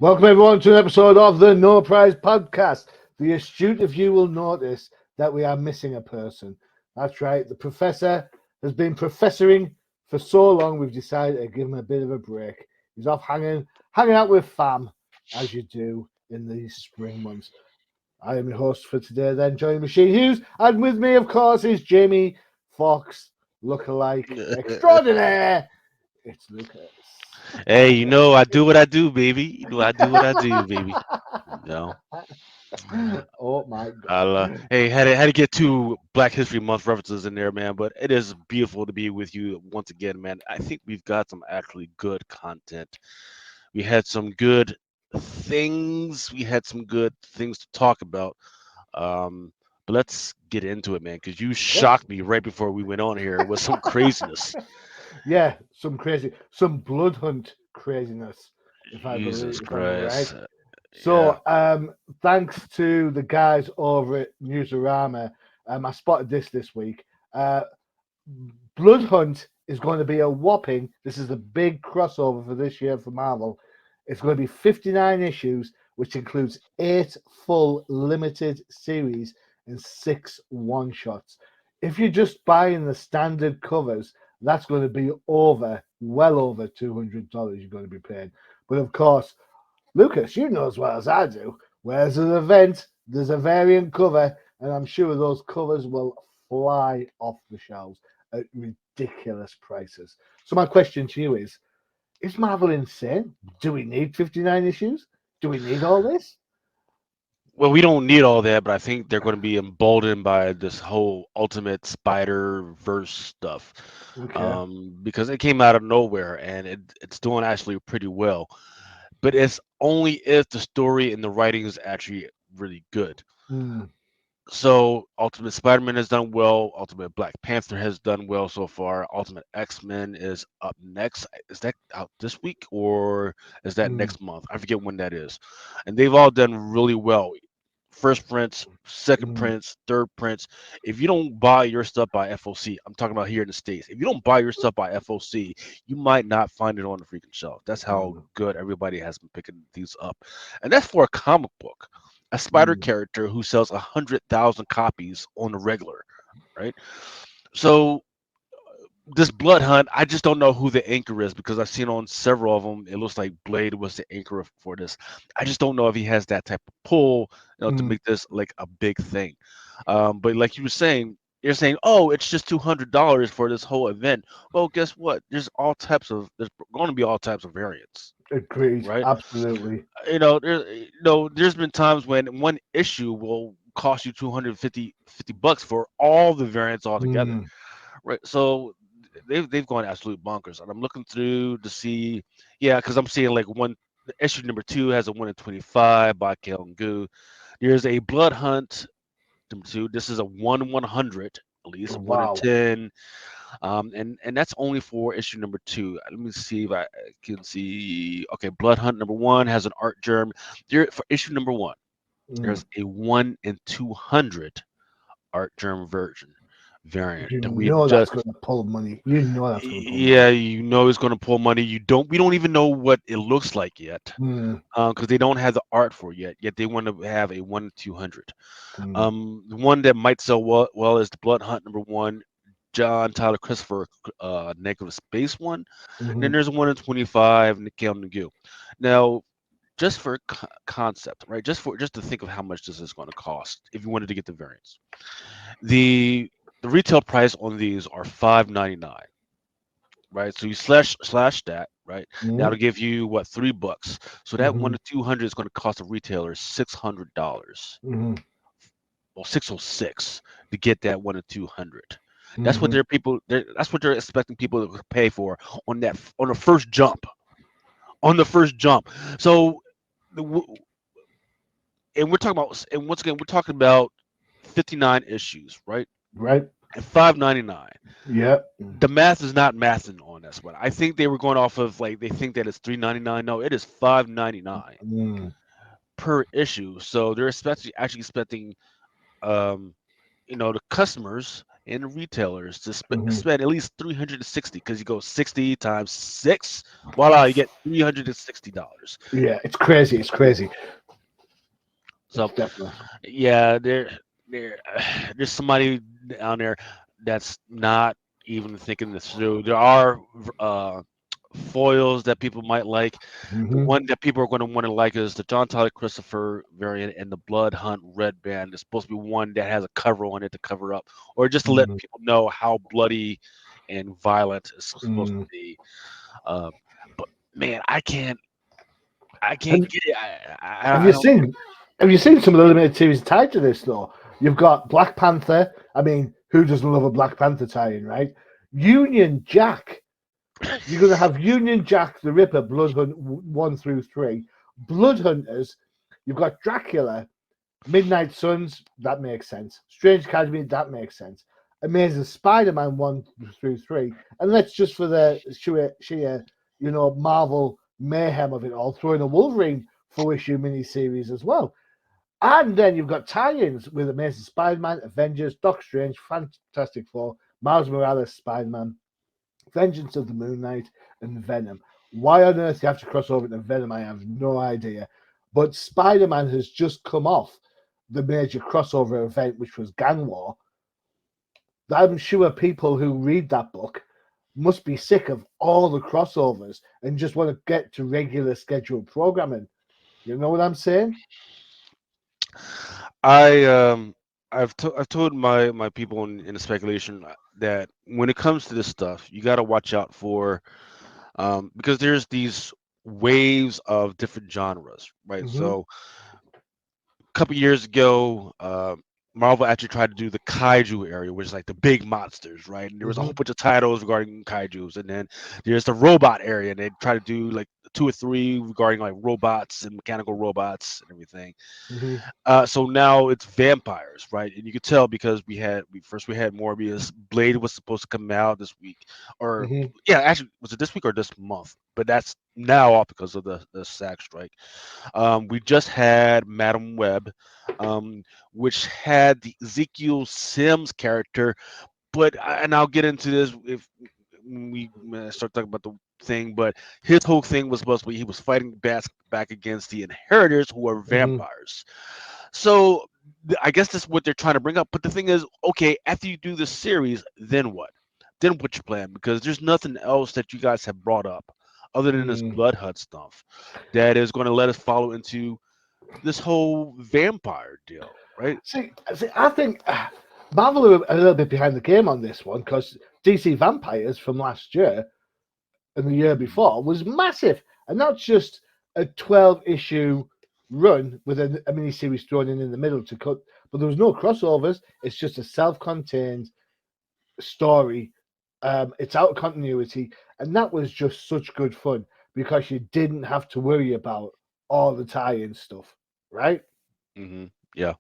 Welcome everyone to an episode of the No Prize Podcast. The astute of you will notice that we are missing a person. That's right, the professor has been professoring for so long we've decided to give him a bit of a break. He's off hanging out with fam, as you do in these spring months. I am your host for today, then joining Machine Hughes, and with me, of course, is Jamie Fox, lookalike extraordinaire. It's Lucas. Hey, I do what I do, baby. I do what I do, baby. You know, Oh my I'll, god. hey, had to get two Black History Month references in there, man. But it is beautiful to be with you once again, man. I think we've got some actually good content. We had some good things. We had some good things to talk about. But let's get into it, man, because you Yes. shocked me right before we went on here with some craziness. Yeah, some blood hunt craziness, Jesus if I'm right. Christ. Yeah. So, thanks to the guys over at Newsarama, I spotted this week. Uh, Blood Hunt is going to be a whopping. This is a big crossover for this year for Marvel. It's going to be 59 issues, which includes 8 full limited series and 6 one shots. If you're just buying the standard covers, that's going to be well over $200 you're going to be paying. But of course, Lucas, you know as well as I do, where's an event, there's a variant cover, and I'm sure those covers will fly off the shelves at ridiculous prices. So my question to you is Marvel insane? Do we need 59 issues? Do we need all this? Well, we don't need all that, but I think they're going to be emboldened by this whole Ultimate Spider Verse stuff, Okay. because it came out of nowhere and it's doing actually pretty well. But it's only if the story and the writing is actually really good. Mm, So Ultimate Spider-Man has done well. Ultimate Black Panther has done well so far. Ultimate X-Men is up next. Is that out this week or is that mm, next month? I forget when that is. And they've all done really well. First prints, second mm, prints, third prints. If you don't buy your stuff by FOC, I'm talking about here in the States. If you don't buy your stuff by FOC, you might not find it on the freaking shelf. That's how mm, good everybody has been picking these up. And that's for a comic book, a spider mm. character who sells 100,000 copies on the regular, right? So this blood hunt, I just don't know who the anchor is because I've seen on several of them. It looks like Blade was the anchor for this. I just don't know if he has that type of pull, to Mm. make this like a big thing. But like you were saying, you're saying, oh, it's just $200 for this whole event. Well, guess what? There's going to be all types of variants, Agreed. right? Absolutely. There's been times when one issue will cost you 250 bucks for all the variants altogether, Mm, right? So they've gone absolute bonkers, and I'm looking through to see, yeah, because I'm seeing like one issue number 2 has a 1 in 25 by Kale and Goo. There's a Blood Hunt number 2. This is a 1/100, at least one in wow. 10, and that's only for issue number 2. Let me see if I can see. Okay, Blood Hunt number 1 has an art germ. There for issue number 1. Mm. There's a 1 in 200 art germ variant You that we know that's just, going to pull money. You know that's going to pull yeah, money. it's going to pull money. We don't even know what it looks like yet, Mm, because they don't have the art for it yet. Yet they want to have a 1 in 200. mm, The one that might sell well is the Blood Hunt number 1, John Tyler Christopher, Negative Space one. And then mhm. there's a 1 in 25, Nikhil Nagu. Now, just for concept, right? Just to think of how much this is going to cost if you wanted to get the variants. The retail price on these are 5.99, right? So you slash that, right? Mhm, That'll give you what, $3. So that one mhm, to 200 is going to cost a retailer $600. mhm, Well, 606 to get that 1 to 200. mhm. That's what they're expecting people to pay for on the first jump. On the first jump. So the, and we're talking about, and once again we're talking about 59 issues, right? Right? And 5.99. Yep. The math is not mathing on this one. I think they were going off of, like, they think that it's 3.99. No, it is 5.99 Mm, per issue. So they're actually expecting, um the customers and retailers to Mhm. spend at least 360 because you go 60 times 6, voila, you get $360. Yeah, it's crazy. It's crazy. So It's definitely. yeah, there there's somebody down there that's not even thinking this through. There are uh, foils that people might like. The Hmm. one that people are going to want to like is the John Tyler Christopher variant and the Blood Hunt Red Band. It's supposed to be one that has a cover on it to cover up, or just to let Mm, people know how bloody and violent it's supposed to mm. be. Uh, but man, I can't Have, get it. have I you don't. seen? Have you seen some of the limited series tied to this though? You've got Black Panther. I mean, who doesn't love a Black Panther tie-in, right? Union Jack. You're going to have Union Jack the Ripper, Blood Hunt 1 through 3, Blood Hunters. You've got Dracula, Midnight Suns. That makes sense. Strange Academy. That makes sense. Amazing Spider-Man 1 through 3, and let's just for the sheer Marvel mayhem of it all, throw in a Wolverine 4-issue miniseries as well. And then you've got tie-ins with Amazing Spider-Man, Avengers, Doc Strange, Fantastic Four, Miles Morales, Spider-Man, Vengeance of the Moon Knight, and Venom. Why on earth you have to cross over to Venom, I have no idea. But Spider Man has just come off the major crossover event, which was Gang War. I'm sure people who read that book must be sick of all the crossovers and just want to get to regular scheduled programming. You know what I'm saying? I I've told my people in the speculation that when it comes to this stuff, you got to watch out for because there's these waves of different genres, right? Mm-hmm. So a couple years ago, Marvel actually tried to do the kaiju area, which is like the big monsters, right? And there was a Mm-hmm. whole bunch of titles regarding kaiju's, and then there's the robot area, and they try to do like two or three regarding like robots and mechanical robots and everything. Mm-hmm. So now it's vampires, right? And you could tell because we had Morbius. Blade was supposed to come out this week, or Mm-hmm. yeah, actually, was it this week or this month? But that's now off because of the SAG strike. We just had Madam Web, um, which had the Ezekiel Sims character, and I'll get into this if when I start talking about the thing. But his whole thing was supposed to be he was fighting back against the inheritors who are Mm-hmm. vampires. So I guess that's what they're trying to bring up. But the thing is, okay, after you do this series, then what? Then what's your plan? Because there's nothing else that you guys have brought up other than this Mm-hmm. blood hut stuff that is going to let us follow into this whole vampire deal, right? See, I think Marvel are a little bit behind the game on this one because DC Vampires from last year and the year before was massive, and not just a 12-issue run with a miniseries thrown in the middle to cut, but there was no crossovers. It's just a self-contained story. It's out of continuity, and that was just such good fun because you didn't have to worry about all the tie-in stuff, right? Yeah,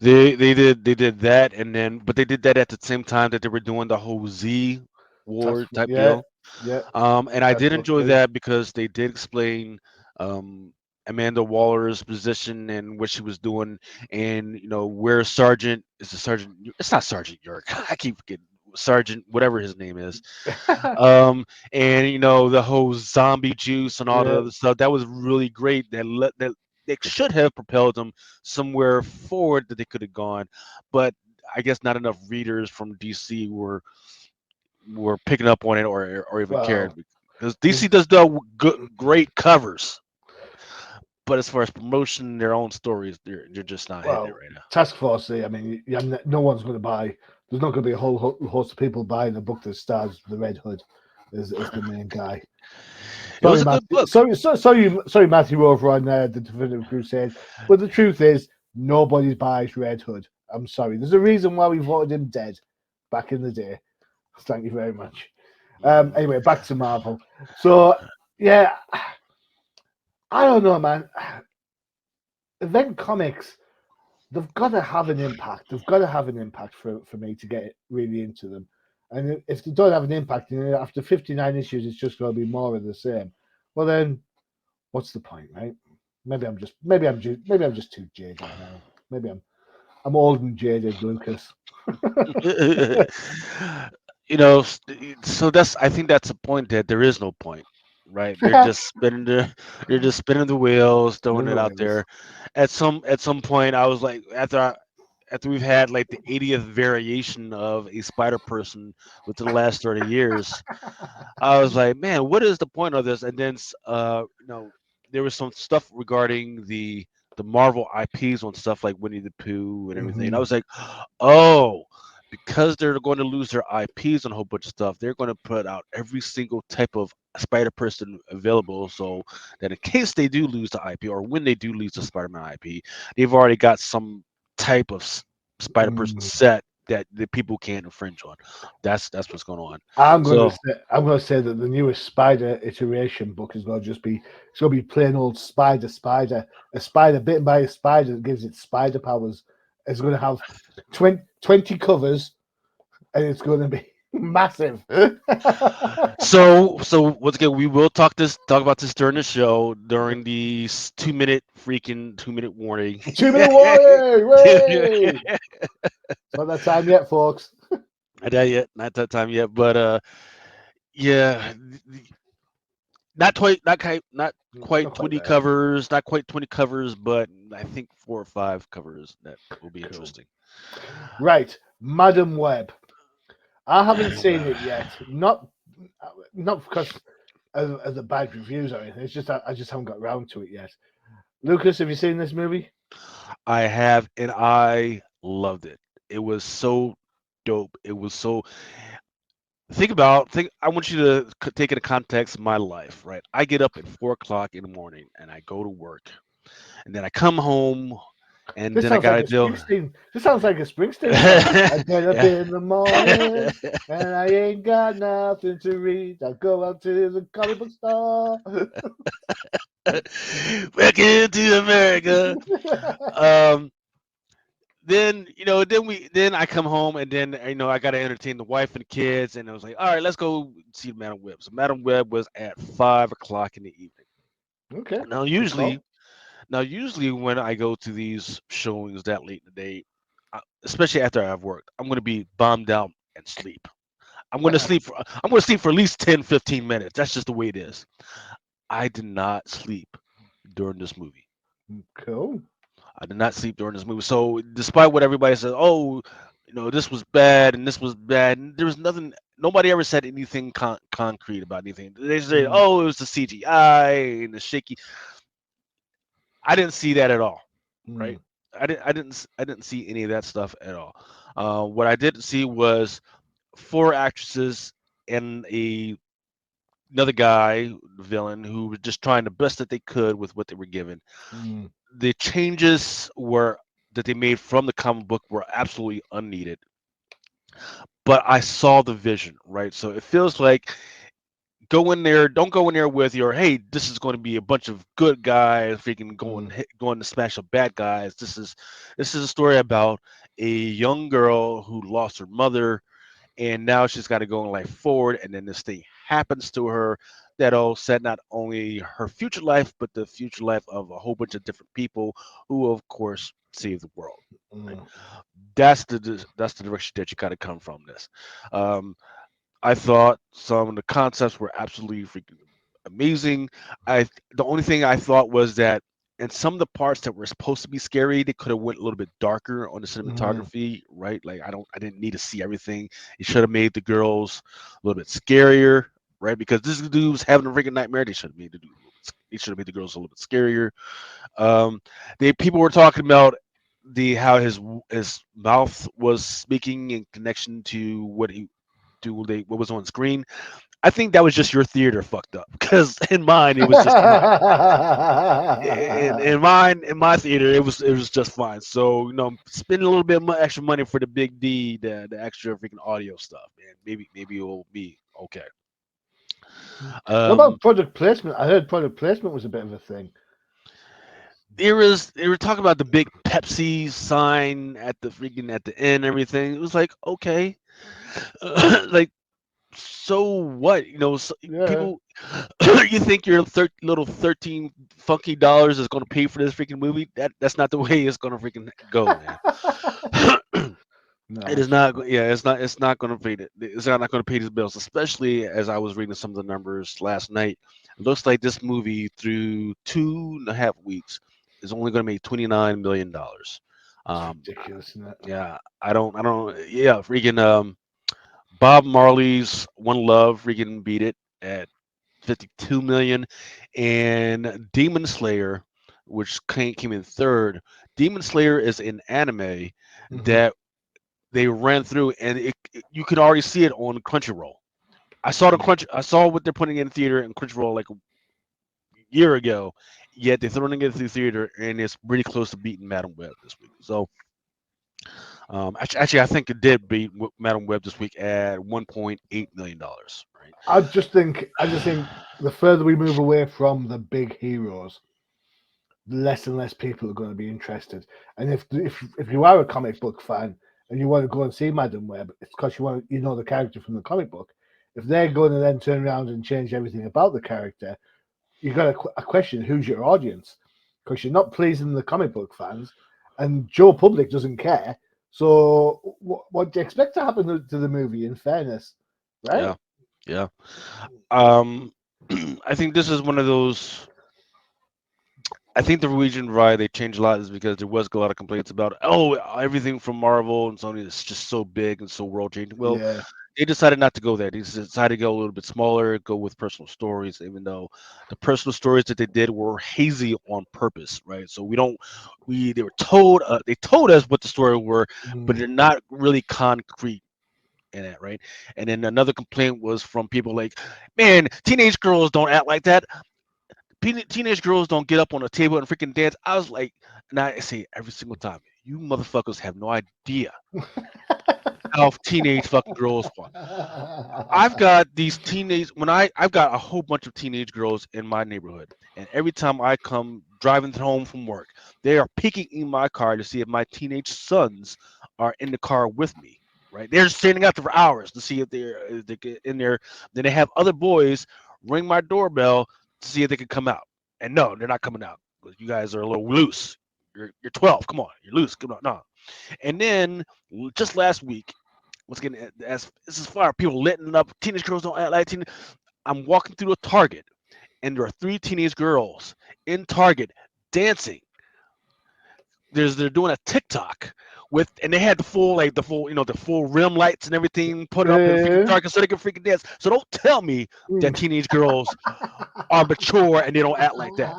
they did that, and then but they did that at the same time that they were doing the whole Z war type Yeah, deal. yeah. And I That's did what enjoy too. that because they did explain Amanda Waller's position and what she was doing, and where Sergeant is the Sergeant. It's not Sergeant York. I keep forgetting Sergeant, whatever his name is. Um, and the whole zombie juice and all the Yeah. other stuff. That was really great. That they should have propelled them somewhere forward that they could have gone, but I guess not enough readers from DC were picking up on it or even cared Well, because there's DC does do great covers, but as far as promotion, their own stories, they're just not hitting it well, right now. Task Force. I mean, no one's going to buy. There's not going to be a whole host of people buying a book that stars the Red Hood as the main guy. It Sorry, was a good Matthew. book. Sorry, Matthew, over on the Definitive Crusade. But the truth is, nobody buys Red Hood. I'm sorry. There's a reason why we voted him dead back in the day. Thank you very much. Mhm. Anyway, back to Marvel. So, yeah, I don't know, man. Event comics, they've got to have an impact. They've got to have an impact for me to get really into them. And if they don't have an impact, after 59 issues, it's just going to be more of the same. Well, then what's the point, right? Maybe I'm just too jaded now. Maybe I'm old and jaded, Lucas. So that's I think that's a point that there is no point, right? They're just spinning the wheels, throwing Spinning it the out wheels. there. At some point, I was like, after we've had like the 80th variation of a spider person within the last 30 years, I was like, man, what is the point of this? And then, there was some stuff regarding the Marvel IPs on stuff like Winnie the Pooh and everything. And I Hmm. was like, oh, because they're going to lose their IPs on a whole bunch of stuff, they're going to put out every single type of Spider Person available, so that in case they do lose the IP or when they do lose the Spider-Man IP, they've already got some type of Spider Person Mm. set that the people can't infringe on. That's what's going on. I'm So going to say that the newest Spider iteration book is going to just be it's going to be plain old Spider, a spider bitten by a spider that gives it spider powers. It's going to have 20 covers, and it's going to be massive. so once again, we will talk about this during the show during the 2 minute freaking 2 minute warning. 2 minute warning! Way! It's not that time yet, folks. Not that yet, not that time yet, but yeah, not quite Not quite 20 there. covers, not quite 20 covers, but I think 4 or 5 covers that will be Cool. interesting. Right, Madam Web. I haven't Man, seen well, it yet. Not because of the bad reviews or anything. It's just I just haven't got around to it yet. Lucas, have you seen this movie? I have, and I loved it. It was so dope. It was so think I want you to take into context my life, right? I get up at 4 o'clock in the morning and I go to work, and then I come home, and This then I sounds like gotta a deal. Springsteen. This sounds like a Springsteen song. I get up Yeah. in the morning and I ain't got nothing to read. I go out to the comic book store. Welcome to America. Um, then I come home, and then I gotta entertain the wife and the kids, and I was like, all right, let's go see Madam Web. So Madam Web was at 5 o'clock in the evening. Okay, Now good usually call. Now, usually when I go to these showings that late in the day, especially after I've worked, I'm going to be bombed out and sleep. I'm going to sleep for at least 10, 15 minutes. That's just the way it is. I did not sleep during this movie. Cool. I did not sleep during this movie. So, despite what everybody says, oh, this was bad and this was bad, and there was nothing. Nobody ever said anything concrete about anything. They said, Mm, "Oh, it was the CGI and the shaky." I didn't see that at all, right? mm, I didn't see any of that stuff at all. What I did see was four actresses and another guy, villain, who was just trying the best that they could with what they were given. mm, The changes were that they made from the comic book were absolutely unneeded, but I saw the vision, right? So it feels like go in there. Don't go in there with your hey. This is going to be a bunch of good guys freaking mm, going to smash up bad guys. This is a story about a young girl who lost her mother, and now she's got to go in life forward. And then this thing happens to her that'll set not only her future life, but the future life of a whole bunch of different people who, of course, save the world. Right? mm. That's the direction that you got to come from this. Um, I thought some of the concepts were absolutely freaking amazing. The only thing I thought was that in some of the parts that were supposed to be scary, they could have went a little bit darker on the Mhm. cinematography, right? Like I didn't need to see everything. It should have made the girls a little bit scarier, right? Because this dude was having a freaking nightmare. They should have made the dude a little bit, they should have made the girls a little bit scarier. Um, they people were talking about the how his mouth was speaking in connection to what was on screen. I think that was just your theater fucked up because in mine it was just fine. In my theater it was just fine. So spend a little bit extra money for the big D, the extra freaking audio stuff, man. Maybe it will be okay. What Um, about product placement? I heard product placement was a bit of a thing. they were talking about the big Pepsi sign at the freaking at the end, and everything. It was like okay, like so what? Yeah. People, you think your little 13 funky dollars is going to pay for this freaking movie? That's not the way it's going to freaking go, man. No, It is that's not. Yeah, it's not going to pay. It's not going to pay these bills. Especially as I was reading some of the numbers last night. It looks like this movie through 2.5 weeks is only going to make $29 million. it's Um, ridiculous, isn't it? yeah, I don't. Yeah, freaking. Bob Marley's One Love freaking beat it at 52 million, and Demon Slayer, which came in third. Demon Slayer is an anime Hmm. that they ran through, and you could already see it on Crunchyroll. I saw what they're putting in theater and Crunchyroll like a year ago. Yet they're throwing it through theater, and it's pretty close to beating Madam Web this week. So, actually, I think it did beat Madam Web this week at $1.8 million. Right? I just think the further we move away from the big heroes, less and less people are going to be interested. And if you are a comic book fan and you want to go and see Madam Web, it's because you know the character from the comic book. If they're going to then turn around and change everything about the character, you got a question: who's your audience? Because you're not pleasing the comic book fans, and Joe Public doesn't care. So what do you expect to happen to the movie? In fairness, right? Yeah, yeah. Um, I think this is one of those. I think the reason why they changed a lot is because there was a lot of complaints about everything from Marvel and Sony is just so big and so world changing. Well, Yeah. they decided not to go there. They decided to go a little bit smaller, go with personal stories, even though the personal stories that they did were hazy on purpose, right? So they were told they told us what the story were, but Mm. they're not really concrete in it, right? And then another complaint was from people like, man, teenage girls don't act like that. Teenage girls don't get up on a table and freaking dance. I was like, and I say every single time, you motherfuckers have no idea how teenage fucking girls are. I've got these teenage I've got a whole bunch of teenage girls in my neighborhood, and every time I come driving home from work, they are peeking in my car to see if my teenage sons are in the car with me. Right, they're standing out there for hours to see if they get in there. Then they have other boys ring my doorbell to see if they can come out, and no, they're not coming out because you guys are a little loose. You're 12. Come on, you're loose. Come on, no. And then just last week, once again, as this is far people letting up. Teenage girls don't act like teenage. I'm walking through a Target, and there are three teenage girls in Target dancing. They're doing a TikTok with, and they had the full rim lights and everything put up in freaking Yeah. Target so they can freaking dance. So don't tell me that teenage girls are mature and they don't act like that.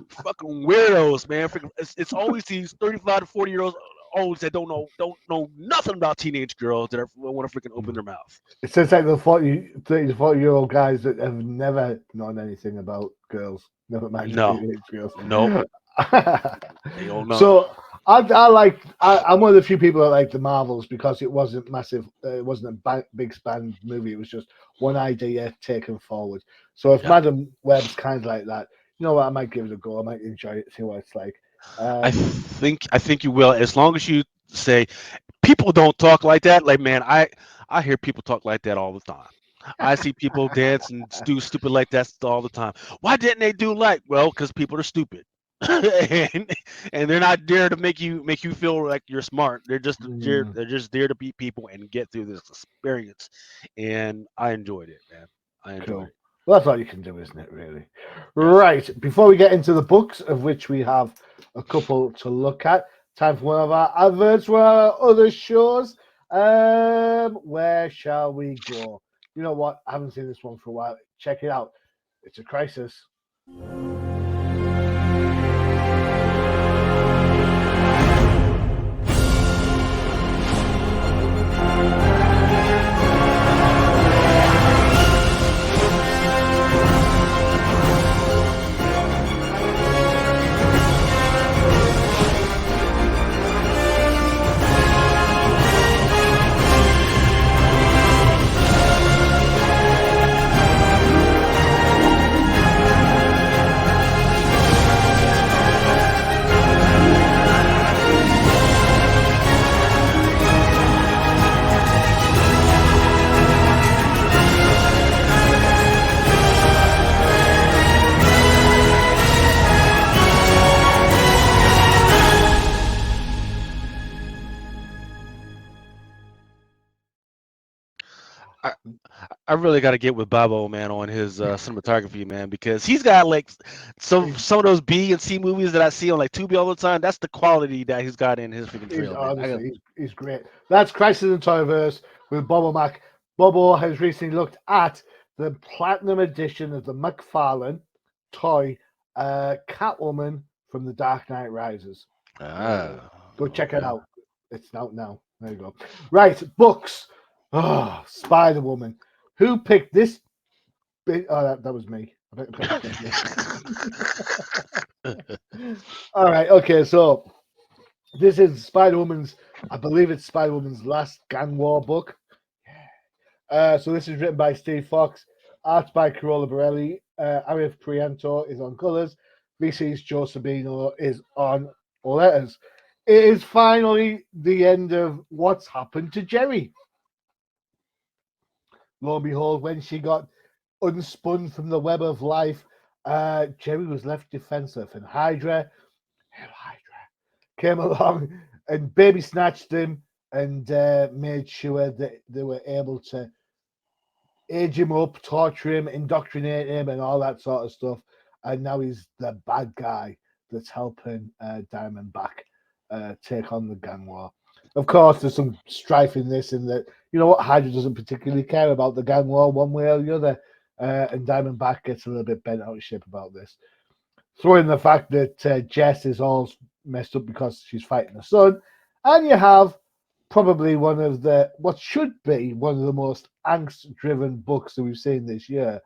Fucking weirdos, man. It's always these 35 to 40 year olds that don't know nothing about teenage girls that want to freaking open their mouth. It says like the 30 to 40-year-old guys that have never known anything about girls, never mind No, teenage girls. nope, they don't know. So I'm one of the few people that like the Marvels because it wasn't massive. It wasn't a big span movie. It was just one idea taken forward. So if Yeah, Madam Web's kind of like that, you know what? I might give it a go. I might enjoy it, see what it's like. I think you will as long as you say people don't talk like that. Like man, I hear people talk like that all the time. I see people dance and do stupid like that all the time. Why didn't they do like? Well, because people are stupid. and, and they're not there to make you feel like you're smart. Mm, They're just there to beat people and get through this experience. And I enjoyed it, man. I enjoyed cool. it. Well, that's all you can do, isn't it? Really. Yeah. Right. Before we get into the books, of which we have a couple to look at, time for one of our adverts for our other shows. Where shall we go? You know what? I haven't seen this one for a while. Check it out. It's a crisis. I really got to get with Bobo, man, on his cinematography, man, because he's got like some of those B and C movies that I see on like Tubi all the time. That's the quality that he's got in his freaking He's trail, man. honestly, he's great. That's Crisis in the Toyverse with Bobo Mac. Bobo has recently looked at the platinum edition of the McFarlane toy Catwoman from The Dark Knight Rises. There you go. Ah, Go check it okay. out. It's out now. There you go. Right, books. Oh, Spider Woman. Who picked this? Oh, that was me. All right. Okay. So this is Spider Woman's. I believe it's Spider Woman's last gang war book. So this is written by Steve Fox, art by Carola Borelli. Arif Prianto is on colours. VC's Joe Sabino is on letters. It is finally the end of What's Happened to Jerry. Lo and behold, when she got unspun from the web of life, Jerry was left defensive, and Hydra came along and baby snatched him and made sure that they were able to age him up, torture him, indoctrinate him, and all that sort of stuff. And now he's the bad guy that's helping Diamondback take on the gang war. Of course, there's some strife in this, in that, you know what, Hydra doesn't particularly care about the gang war one way or the other, and Diamondback gets a little bit bent out of shape about this. Throw in the fact that Jess is all messed up because she's fighting her son, and you have probably one of the what should be one of the most angst-driven books that we've seen this year.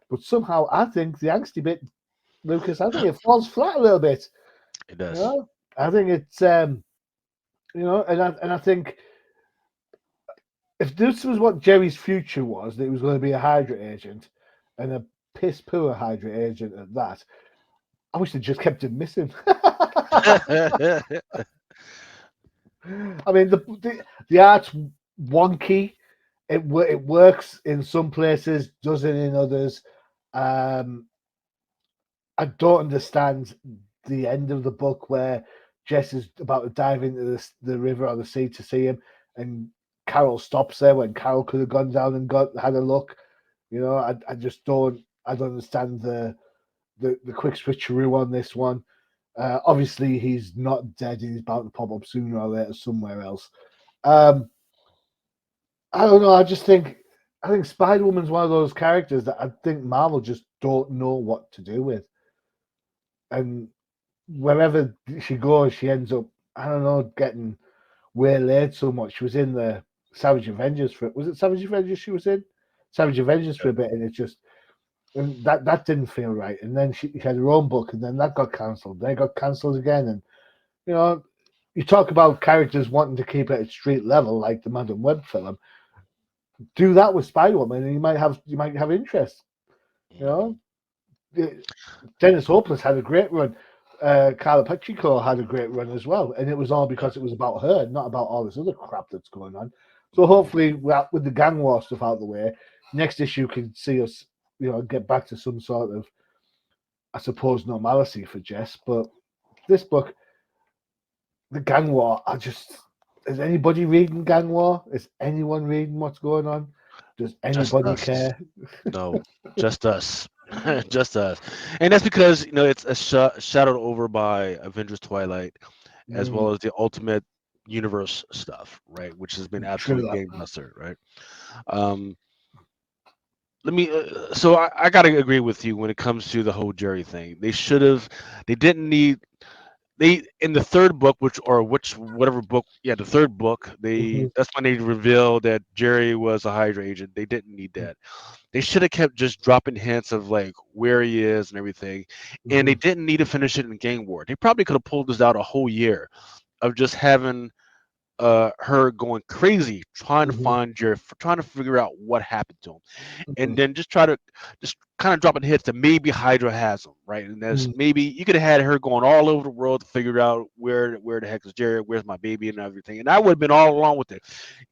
But somehow, I think the angsty bit, Lucas, I think it falls flat a little bit. It You does. know, I think it's and I think if this was what Jerry's future was, that he was going to be a Hydra agent, and a piss poor Hydra agent at that, I wish they just kept him missing. I mean, the art's wonky. It works in some places, doesn't in others. Um, I don't understand the end of the book where Jess is about to dive into the river or the sea to see him, and Carol stops there when Carol could have gone down and had a look. You know, I just don't. I don't understand the quick switcheroo on this one. Obviously, he's not dead, and he's about to pop up sooner or later somewhere else. Um, I don't know. I think Spider Woman's one of those characters that I think Marvel just don't know what to do with, and wherever she goes, she ends up, I don't know, getting waylaid so much. She was in the Savage Avengers was it Savage Avengers she was in? Savage Avengers for a bit, and it just, and that didn't feel right. And then she had her own book, and then that got cancelled. Then it got cancelled again, and you know, you talk about characters wanting to keep it at street level, like the Madam Web film. Do that with Spider Woman, and you might have interest. You know, Dennis Hopeless had a great run. Carla Pacheco had a great run as well, and it was all Yeah. because it was about her, not about all this other crap that's going on. So hopefully, with the gang war stuff out of the way, next issue can see us, get back to some sort of, I suppose, normalcy for Jess. But this book, the gang war, is anybody reading gang war? Is anyone reading what's going on? Does Just anybody us. care? No, just us. Just us. And that's because, it's a shadowed over by Avengers Twilight, as Mm, well as the Ultimate Universe stuff, right? Which has been true absolute that. gangbuster, right? Um, let me. So I gotta agree with you when it comes to the whole Jerry thing. They didn't need. They in the third book, whatever book, yeah, the third book, Mhm, that's when they revealed that Jerry was a Hydra agent. They didn't need that. They should have kept just dropping hints of like where he is and everything, and they mhm, didn't need to finish it in Gang War. They probably could have pulled this out a whole year of just having her going crazy trying to mhm, find Jerry, trying to figure out what happened to him, and mhm, then just kind of dropping hits that maybe Hydra has him, right? And that's mhm. maybe you could have had her going all over the world to figure out where the heck is Jerry, where's my baby, and everything, and I would have been all along with it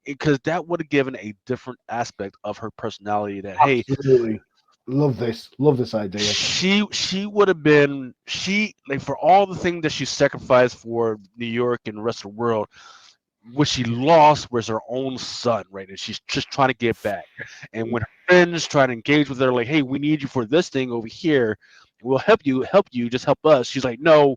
because that would have given a different aspect of her personality. That hey, Absolutely. Love this. Love this idea. she would have been she like for all the things that she sacrificed for New York and the rest of the world. what she lost was her own son, right? And she's just trying to get back. And when her friends try to engage with her, like, "Hey, we need you for this thing over here. We'll help you, just help us." She's like, "No,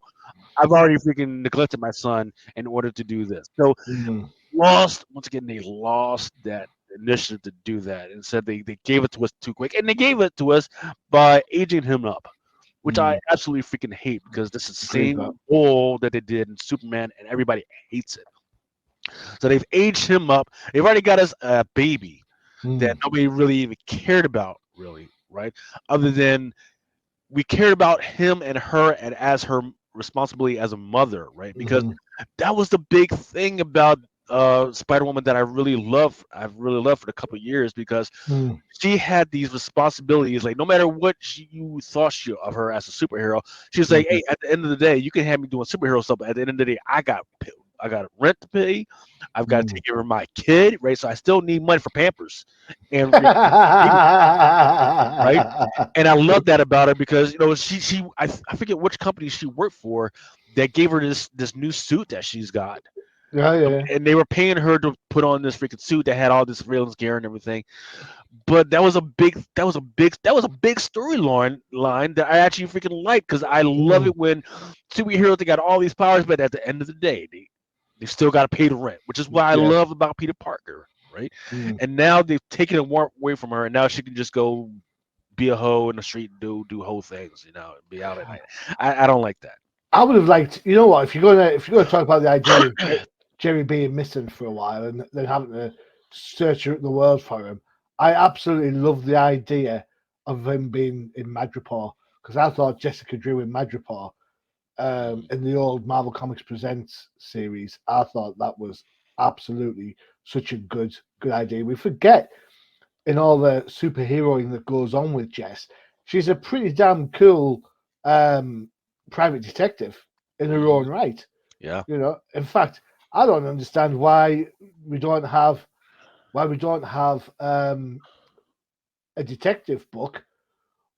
I've already freaking neglected my son in order to do this." So Mm, lost once again, they lost that initiative to do that, and said they gave it to us too quick, and they gave it to us by aging him up, which I mm. absolutely freaking hate because this is the Agree with that. same role that they did in Superman, and everybody hates it. So they've aged him up. They've already got us a baby that Mm, nobody really even cared about, really, right? Other than we cared about him and her and as her responsibility as a mother, right? Because mhm, that was the big thing about Spider Woman that I really love. I've really loved for a couple of years because mm, she had these responsibilities. Like no matter what you thought of her as a superhero, she was like, mhm. "Hey, at the end of the day, you can have me doing superhero stuff. But at the end of the day, I got rent to pay. I've got to Mm. take care of my kid, right? So I still need money for Pampers and freaking baby food, right?" And I love that about her because I forget which company she worked for that gave her this new suit that she's got, Yeah, yeah. and they were paying her to put on this freaking suit that had all this surveillance gear and everything. But that was a big storyline that I actually freaking like because I love Mm, it when superheroes they got all these powers, but at the end of the day, they still got to pay the rent, which is what I yeah. love about Peter Parker, right? Mm. And now they've taken it away from her, and now she can just go be a hoe in the street and do whole things, and be out at night. I don't like that. I would have liked, you know what, if you're gonna talk about the idea of Jerry being missing for a while and then having to search the world for him, I absolutely love the idea of him being in Madripoor because I thought Jessica Drew in Madripoor Mhm. in the old Marvel Comics Presents series, I thought that was absolutely such a good idea. We forget in all the superheroing that goes on with Jess, she's a pretty damn cool um, private detective in her Mhm. own right. Yeah. In fact, I don't understand we don't have why we don't have a detective book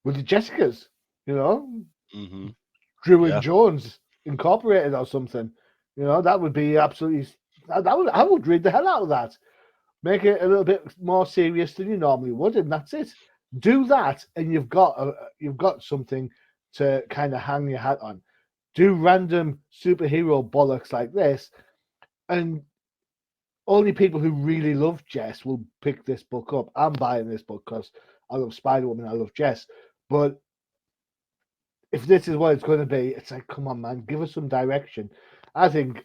with the Jessicas. You know, Mhm. Drew and Yeah. Jones incorporated or something. That would be absolutely. I would read the hell out of that. Make it a little bit more serious than you normally would, and that's it. Do that, and you've got something to kind of hang your hat on. Do random superhero bollocks like this, and only people who really love Jess will pick this book up. I'm buying this book because I love Spider Woman, I love Jess. But if this is what it's going to be, it's like, come on, man, give us some direction. I think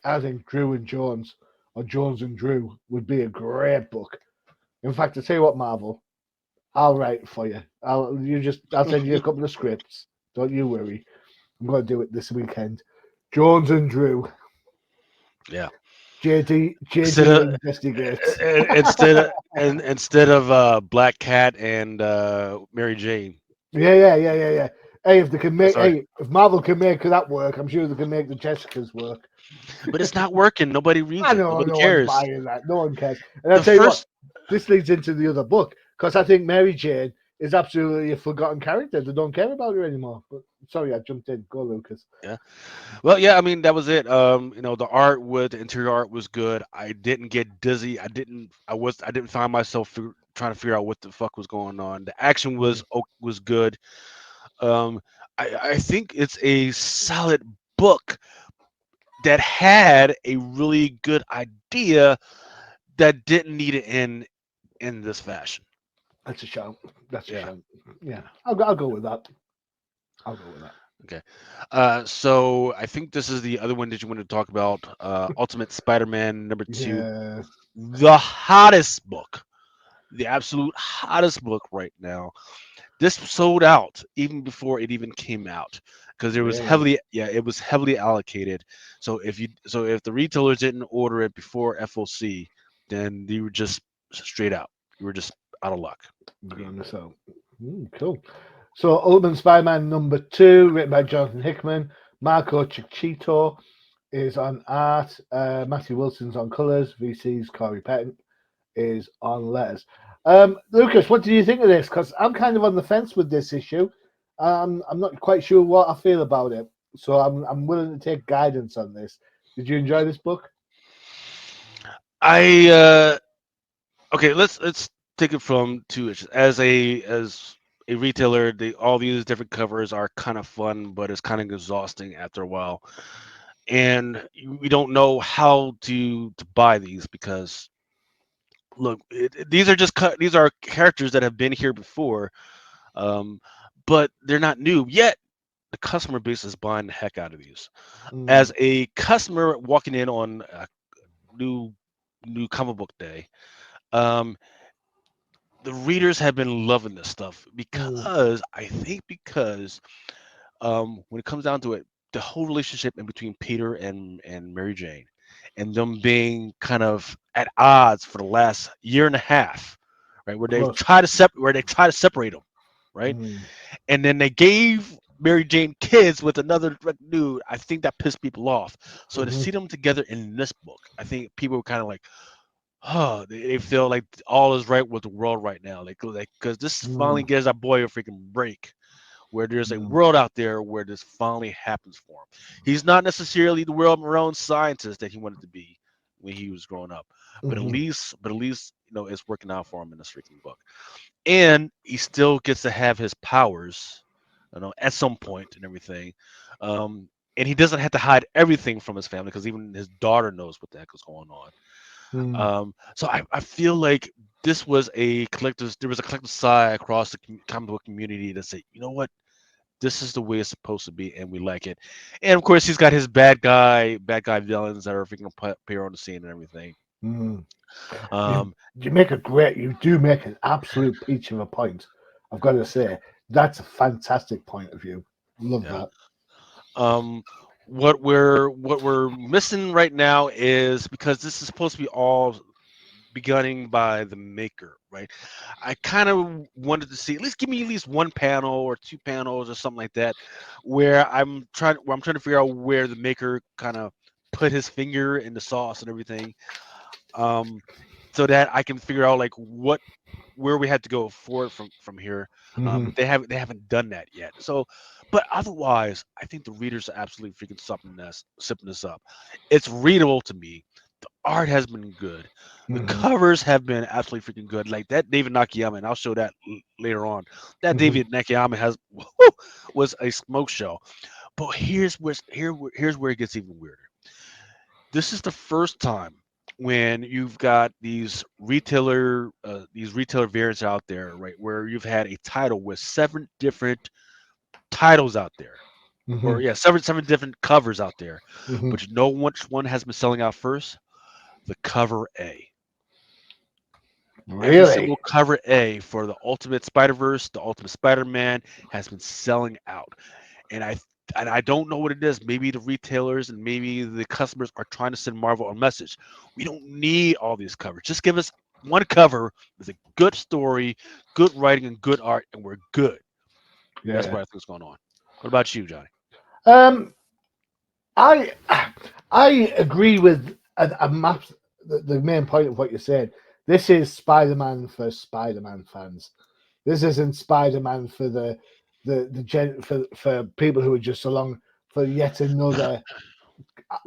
Drew and Jones or Jones and Drew would be a great book. In fact, I tell you what, Marvel, I'll write it for you. I'll send you a couple of scripts. Don't you worry. I'm going to do it this weekend. Jones and Drew. Yeah. Instead JD of investigates. instead of Black Cat and Mary Jane. Yeah. Hey, Sorry, if Marvel can make that work, I'm sure they can make the Jessicas work. but it's not working. Nobody reads I it. know Nobody no one's cares. buying that. No one cares. And I'll The tell you what, first, this leads into the other book because I think Mary Jane is absolutely a forgotten character. They don't care about her anymore. But sorry, I jumped in. Go, Lucas. yeah. Well, yeah. I mean, that was it. The interior art was good. I didn't get dizzy. I didn't find myself trying to figure out what the fuck was going on. The action Mm. was good. Um, I think it's a solid book that had a really good idea that didn't need to end in this fashion. That's a shout. That's a Yeah. shout. Yeah, I'll go with that. I'll go with that. Okay. So I think this is the other one that you want to talk about. Ultimate Spider-Man #2, Yeah, the hottest book, the absolute hottest book right now. This sold out even before it even came out because really. it was heavily allocated. So if the retailers didn't order it before FOC, then you were just straight out. You were just out of luck. I mean, So, cool. So, Ultimate Spider-Man #2, written by Jonathan Hickman. Marco Cicchito is on art. Matthew Wilson's on colours. VC's Corey Pettit is on letters. Lucas, what do you think of this? Because I'm kind of on the fence with this issue. I'm not quite sure what I feel about it. So I'm willing to take guidance on this. Did you enjoy this book? I okay. Let's take it from two issues. As a retailer, all these different covers are kind of fun, but it's kind of exhausting after a while. And we don't know how to buy these because look, these are these are characters that have been here before, um, but they're not new yet. The customer base is buying the heck out of these. Mm, As a customer walking in on a new new comic book day, um, the readers have been loving this stuff mm, because I think because when it comes down to it, the whole relationship in between Peter and Mary Jane, and them being kind of at odds for the last year and a half, right? plus. Where they try to separate them, right? Mm, And then they gave Mary Jane kids with another dude. I think that pissed people off. So to mhm, see them together in this book, I think people were kind of like, oh, they feel like all is right with the world right now, like because this finally mm, gives our boy a freaking break where there's a mm, world out there where this finally happens for him. He's not necessarily the world-renowned scientist that he wanted to be when he was growing up, mhm, but at least it's working out for him in this freaking book, and he still gets to have his powers, at some point and everything. And he doesn't have to hide everything from his family because even his daughter knows what the heck is going on. mm, So I feel like there was a collective sigh across the comic book community that said, you know what, this is the way it's supposed to be, and we like it. And of course, he's got his bad guy villains that are freaking appear on the scene and everything. mm. You Um, you make a great. You do make an absolute peach of a point. I've got to say that's a fantastic point of view. Love yeah. that. Um, what we're missing right now is because this is supposed to be all beginning by the maker, right? I kind of wanted to see at least give me at least one panel or two panels or something like that, where I'm trying to figure out where the maker kind of put his finger in the sauce and everything, um, so that I can figure out like what where we had to go forward from here. Hmm. But they haven't done that yet. So, but otherwise, I think the readers are absolutely freaking sipping this up. It's readable to me. The art has been good. The Hmm. covers have been absolutely freaking good. Like that David Nakayama, and I'll show that later on. That Hmm. David Nakayama was a smoke show. But here's where it gets even weirder. This is the first time when you've got these retailer variants out there, right, where you've had a title with seven different titles out there, Hmm. or yeah, seven different covers out there, Hmm. but you know which one has been selling out first? The cover A. Every Really? single cover A for the Ultimate Spider Verse, the Ultimate Spider Man has been selling out, and I don't know what it is. Maybe the retailers and maybe the customers are trying to send Marvel a message. We don't need all these covers. Just give us one cover with a good story, good writing, and good art, and we're good. That's Yeah. what I think is going on. What about you, Johnny? Um, I I agree with a map. The main point of what you said. This is Spider-Man for Spider-Man fans. This isn't Spider-Man for for people who are just along for yet another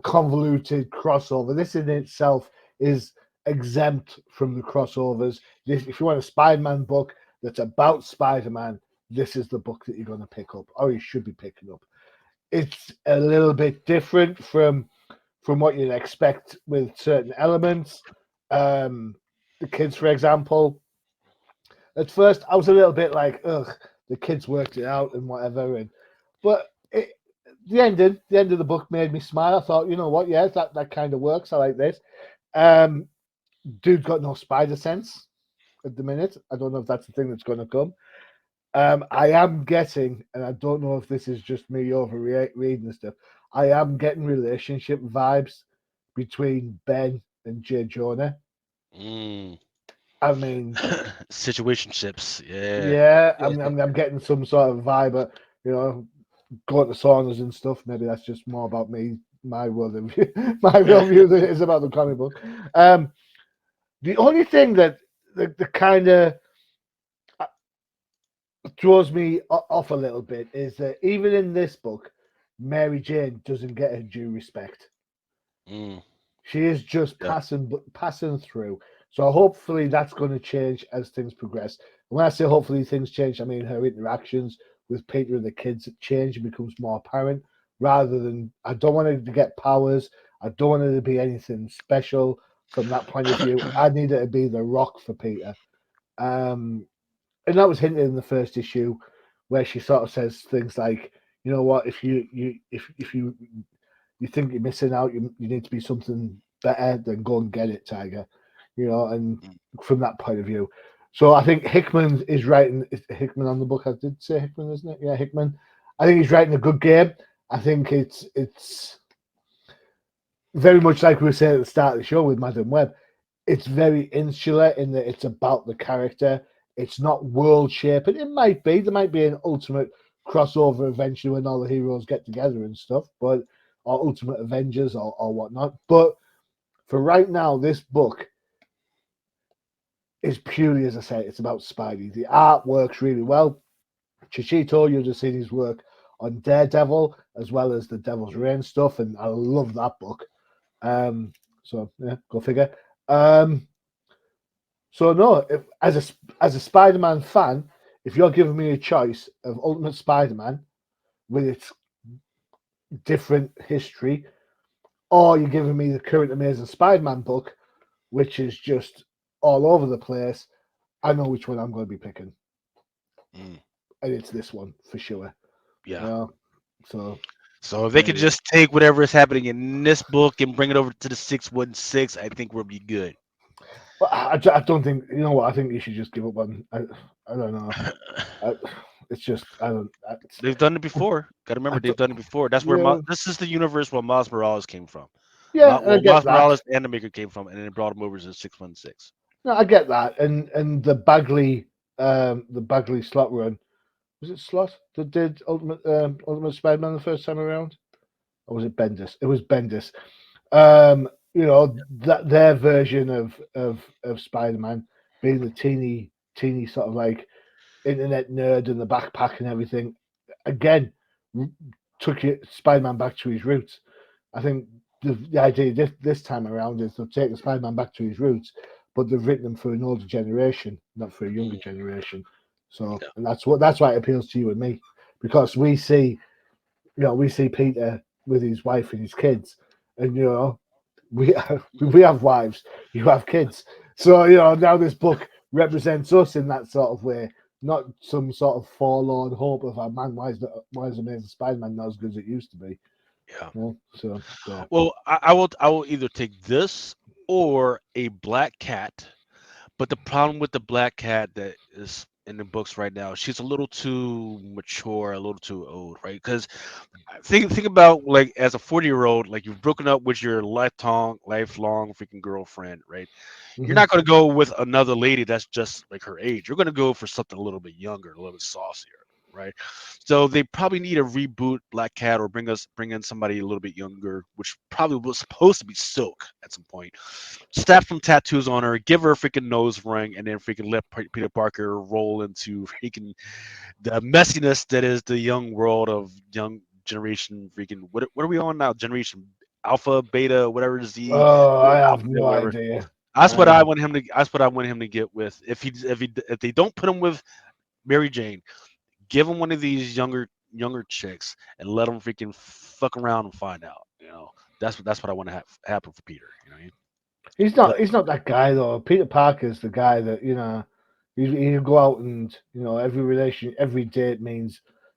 convoluted crossover. This in itself is exempt from the crossovers. This, if you want a Spider-Man book that's about Spider-Man, this is the book that you're going to pick up, or you should be picking up. It's a little bit different from what you'd expect with certain elements. Um, the kids, for example, at first I was a little bit like, ugh, the kids worked it out and whatever, and but the end of the book made me smile. I thought, you know what, yeah, that kind of works. I like this. Um, dude's got no spider sense at the minute. I don't know if that's the thing that's going to come. I am getting, and I don't know if this is just me overreading stuff. I am getting relationship vibes between Ben and J. Jonah. Mm. I mean, Situationships, yeah. yeah, I'm getting some sort of vibe, you know, going to saunas and stuff. Maybe that's just more about me, my world of view, my real view than it is about the comic book. Um, the only thing that the kind of throws me off a little bit is that even in this book, Mary Jane doesn't get her due respect. Mm. She is just Yeah. passing through. So hopefully that's going to change as things progress. And when I say hopefully things change, I mean her interactions with Peter and the kids change and becomes more apparent. Rather than I don't want her to get powers. I don't want her to be anything special from that point of view. I need her to be the rock for Peter. Um, and that was hinted in the first issue, where she sort of says things like, "You know what? If you think you're missing out, you need to be something better, then go and get it, Tiger." And Mm. from that point of view. So I think Hickman is writing. Is Hickman on the book? I did say Hickman, isn't it? Yeah, Hickman. I think he's writing a good game. I think it's very much like we were saying at the start of the show with Madam Web. It's very insular in that it's about the character. It's not world shaping. It might be. There might be an ultimate crossover eventually when all the heroes get together and stuff, but or Ultimate Avengers or whatnot. But for right now, this book is purely, as I say, it's about Spidey. The art works really well. Chichito, you'll just see his work on Daredevil as well as the Devil's Reign stuff, and I love that book. Um, so yeah, go figure. Um, so no, if, as a Spider-Man fan, if you're giving me a choice of Ultimate Spider-Man with its different history, or you're giving me the current Amazing Spider-Man book, which is just all over the place, I know which one I'm going to be picking, Mm. and it's this one for sure. Yeah. Yeah. So So if they there could you go. just take whatever is happening in this book and bring it over to the 616, I think we'll be good. But I don't think you know what I think you should just give up on. I don't know. I, it's just I don't. They've done it before. Got to remember, I they've don't. done it before. That's where Yeah. this is the universe where Miles Morales came from. Yeah, I Well, get Miles that. Morales, the Animaker, came from, and then they brought him over to 616. No, I get that. And the Bagley slot run, was it Slot that did Ultimate Spider-Man the first time around, or was it Bendis? It was Bendis. That their version of Spider-Man being the teeny sort of like internet nerd and the backpack and everything. Again, took Spider-Man back to his roots. I think the idea this time around is they've taken Spider-Man back to his roots, but they've written them for an older generation, not for a younger Mm, generation. So, yeah. and that's why it appeals to you and me, because we see Peter with his wife and his kids, and we we have wives, you have kids, so now this book represents us in that sort of way, not some sort of forlorn hope of a man. Why is Amazing Spider-Man not as good as it used to be? Yeah. So there. Well, I will either take this or a black cat. But the problem with the black cat that is in the books right now, she's a little too mature, a little too old, right? Because think about like as a 40-year-old, like you've broken up with your lifelong freaking girlfriend, right? You're Hmm. not going to go with another lady that's just like her age. You're going to go for something a little bit younger, a little bit saucier, right? So they probably need to reboot Black Cat or bring in somebody a little bit younger, which probably was supposed to be Silk at some point. Slap some tattoos on her, give her a freaking nose ring, and then freaking let Peter Parker roll into freaking the messiness that is the young world of young generation freaking what are we on now? Generation Alpha, Beta, whatever Z, Oh, I have Alphabet, no whatever. idea. That's I what I have. want him to. That's what I want him to get with. If they don't put him with Mary Jane, give him one of these younger chicks and let him freaking fuck around and find out. That's what I want to have happen for Peter. You know what I mean? He's But not. He's not that guy though. Peter Parker's the guy that he'll go out and